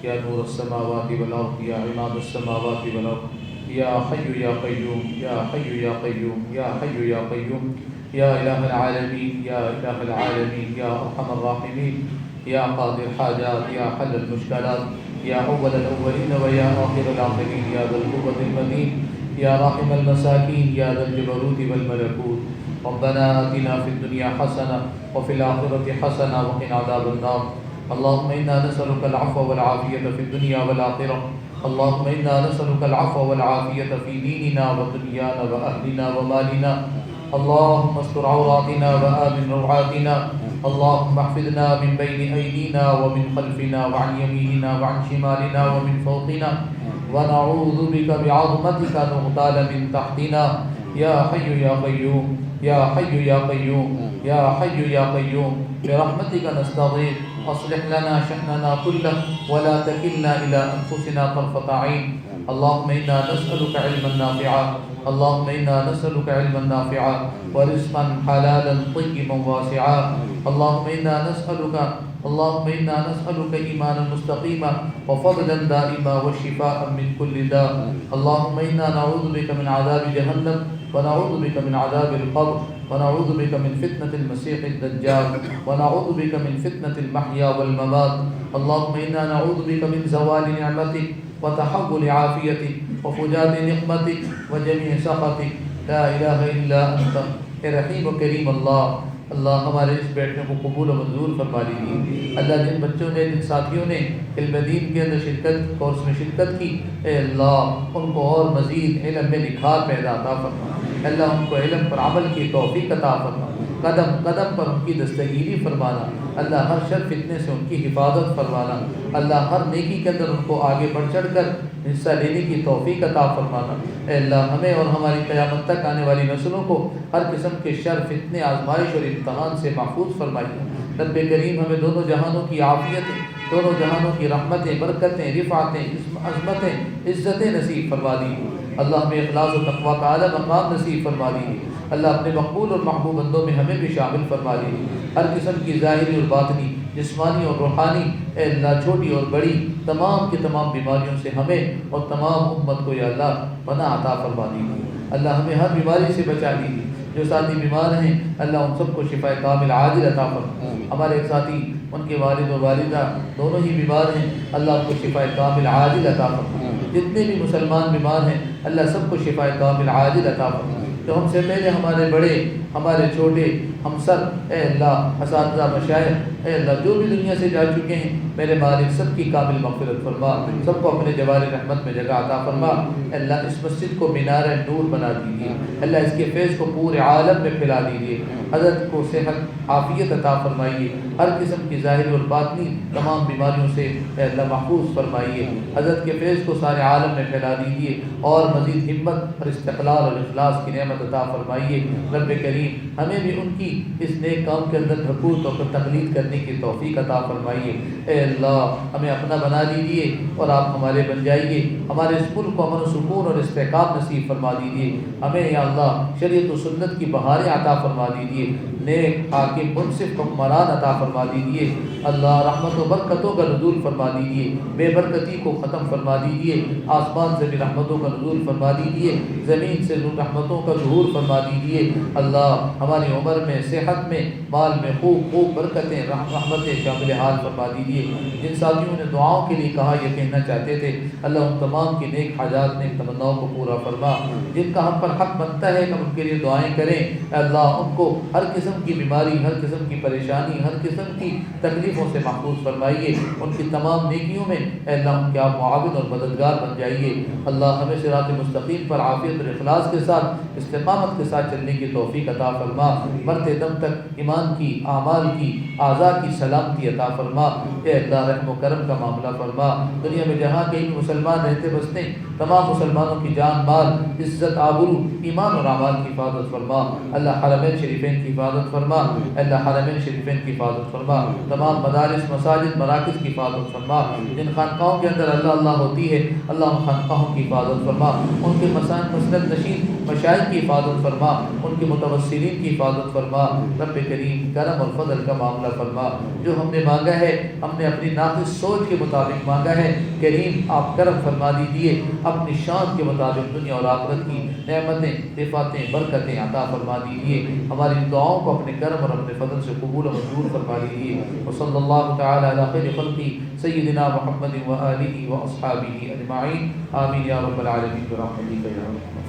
يا نور السماوات والأرض يا عماد السماوات والأرض يا حي يا قيوم يا حي يا قيوم يا حي يا قيوم يا إله العالمين يا إله العالمين يا أرحم الراحمين يا قاضي الحاجات يا حل المشكلات يا أول الأولين ويا آخر الآخرين يا ذا القوة المتين يا راحم المساكين يا ذا الجبروت والملكوت ربنا آتنا في الدنيا حسنة وفي الآخرة حسنة وقنا عذاب النار اللهم إنا نسألك العفو والعافية في الدنيا والآخرة اللهم إنا نسألك العفو والعافية في ديننا ودنيانا وأهلنا ومالنا اللهم استر عوراتنا وآمن روعاتنا اللهم احفظنا من بين أيدينا ومن خلفنا وعن يميننا وعن شمالنا ومن فوقنا ونعوذ بك بعظمتك أن نغتال من تحتنا يا حي يا قيوم يا حي يا قيوم يا حي يا قيوم برحمتك نستغيث أصلح لنا شأننا كله ولا تكلنا إلى أنفسنا طرفة عين اللهم إنا نسألك علما نافعا اللهم إنا نسألك علما نافعا ورزقا حلالا طيبا واسعا اللهم إنا نسألك إيمانا مستقيما وفضلا دائما وشفاء من كل داء اللهم إنا نعوذ بك من عذاب جهنم ونعوذ بك من عذاب القبر ونعوذ بك من فتنة المسيح الدجال ونعوذ بك من فتنة المحيا والممات اللهم إنا نعوذ بك من زوال نعمتك وتحول عافيتك وفجاءة نقمتك وجميع سخطك لا إله إلا أنت رحیم و کریم اللہ ہمارے اس بیٹھنے کو قبول و منظور فرما لیجیے۔ اللہ جن بچوں نے، جن ساتھیوں نے علم دین کے اندر کورس میں شرکت کی، اے اللہ ان کو اور مزید علم میں نکھار پیدا عطا فرما، اللہ ان کو علم پر عمل کی توفیق عطا فرما، قدم قدم پر ان کی دستگیری فرمانا، اللہ ہر شر فتنے سے ان کی حفاظت فرمانا، اللہ ہر نیکی کے اندر ان کو آگے بڑھ چڑھ کر حصہ لینے کی توفیق عطا فرمانا۔ اے اللہ ہمیں اور ہماری قیامت تک آنے والی نسلوں کو ہر قسم کے شر، فتنے، آزمائش اور امتحان سے محفوظ فرمائیے۔ رب کریم ہمیں دونوں جہانوں کی عافیتیں، دونوں جہانوں کی رحمتیں، برکتیں، رفعتیں، عظمتیں، عزتیں نصیب فرما دیجیے۔ اللہ ہمیں اخلاص و تقویٰ کا اعلیٰ مقام نصیب فرما دیجیے۔ اللہ اپنے مقبول اور محبوب بندوں میں ہمیں بھی شامل فرما دیجیے۔ ہر قسم کی ظاہری اور باطنی، جسمانی اور روحانی، اے اللہ چھوٹی اور بڑی تمام کی تمام بیماریوں سے ہمیں اور تمام امت کو یا اللہ پناہ عطا فرما دیجیے۔ اللہ ہمیں ہر بیماری سے بچا لیجیے۔ جو ساتھی بیمار ہیں اللہ ان سب کو شفاء کامل عاجل عطا فرما۔ ہمارے ایک ساتھی ان کے والد و والدہ دونوں ہی بیمار ہیں، اللہ ان کو شفاء کامل عاجل عطا فرما۔ جتنے بھی مسلمان بیمار ہیں اللہ سب کو شفاء کامل عاجل عطا فرما۔ جو ہم سے پہلے ہمارے بڑے، ہمارے چھوٹے، ہم سر، اے اللہ اساتذہ، مشائخ، اے اللہ جو بھی دنیا سے جا چکے ہیں میرے مالک سب کی کامل مغفرت فرما، سب کو اپنے جوار رحمت میں جگہ عطا فرما۔ اے اللہ اس مسجد کو مینار نور بنا دیجیے، اللہ اس کے فیض کو پورے عالم میں پھیلا دیجیے۔ حضرت کو صحت عافیت عطا فرمائیے، ہر قسم کی ظاہری اور باطنی تمام بیماریوں سے اے اللہ محفوظ فرمائیے۔ حضرت کے فیض کو سارے عالم میں پھیلا دیجیے اور مزید ہمت اور استقلال اور اخلاص کی نعمت عطا فرمائیے۔ رب کریم ہمیں بھی ان کی اس نیک کام کے اندر بھرپور طور پر تقلید کرنے کی توفیق عطا فرمائیے۔ اے اللہ ہمیں اپنا بنا دیجیے اور آپ ہمارے بن جائیے۔ ہمارے اس ملک کو امن و سکون اور استحکام نصیب فرما دیجیے۔ ہمیں یا اللہ شریعت و سنت کی بہاریں عطا فرما دیجیے، نیک حاکم منصف حکمران عطا فرما دیجیے۔ اللہ رحمت و برکتوں کا نزول فرما دیجیے، بے برکتی کو ختم فرما دیجیے، آسمان سے بھی رحمتوں کا نزول فرما دیجیے، زمین سے رحمتوں کا ظہور فرما دیجیے۔ اللہ ہماری عمر میں، صحت میں، مال میں خوب برکتیں، رحمتیں شامل حال فرما دیجیے۔ جن ساتھیوں نے دعاؤں کے لیے کہا یہ کہنا چاہتے تھے اللہ ان تمام کی نیک حاجات، نیک تمناؤں کو پورا فرما۔ جن کا ہم پر حق بنتا ہے کہ ہم ان کے لیے دعائیں کریں، اللہ ان کو ہر قسم کی بیماری، ہر قسم کی پریشانی، ہر قسم کی تکلیفوں سے محفوظ فرمائیے۔ ان کی تمام نیکیوں میں اے اللہ ان کے آپ معاون اور مددگار بن جائیے۔ اللہ ہمیں صراط مستقیم پر عافیت اور اخلاص کے ساتھ، استقامت کے ساتھ چلنے کی توفیق عطا فرما۔ مرتے دم تک ایمان کی، اعمال کی، اعضاء کی سلامتی عطا فرما۔ اے اللہ رحم و کرم کا معاملہ فرما۔ دنیا میں جہاں کہیں بھی مسلمان رہتے بستے تمام مسلمانوں کی جان، مال، عزت، آبرو، ایمان اور اعمال کی حفاظت فرما۔ اللہ حرمین شریفین کی حفاظت فرما، اللہ حرمین شریفین کی حفاظت فرما۔ تمام مدارس، مساجد، مراکز کی حفاظت فرما۔ جن خانقاہوں کے اندر اللہ اللہ ہوتی ہے اللہ ان خانقاہوں کی حفاظت فرما۔ ان کے مسند نشین مشائخ کی حفاظت فرما، ان کے متوسلین کی حفاظت فرما۔ رب کریم کرم اور فضل کا معاملہ فرما۔ جو ہم نے مانگا ہے ہم نے اپنی ناقص سوچ کے مطابق مانگا ہے، کریم آپ کرم فرما دیجیے، اپنی شان کے مطابق دنیا اور آخرت کی نعمتیں، رفعتیں، برکتیں عطا فرما دیجیے۔ ہماری دعاؤں کو اپنے کرم اور اپنے فضل سے قبول و منظور فرما دیجیے۔ وصلی اللہ تعالی علی خیر خلقہ سیدنا محمد و آلہ و اصحابہ اجمعین، آمین یا رب العالمین برحمتک یا رب۔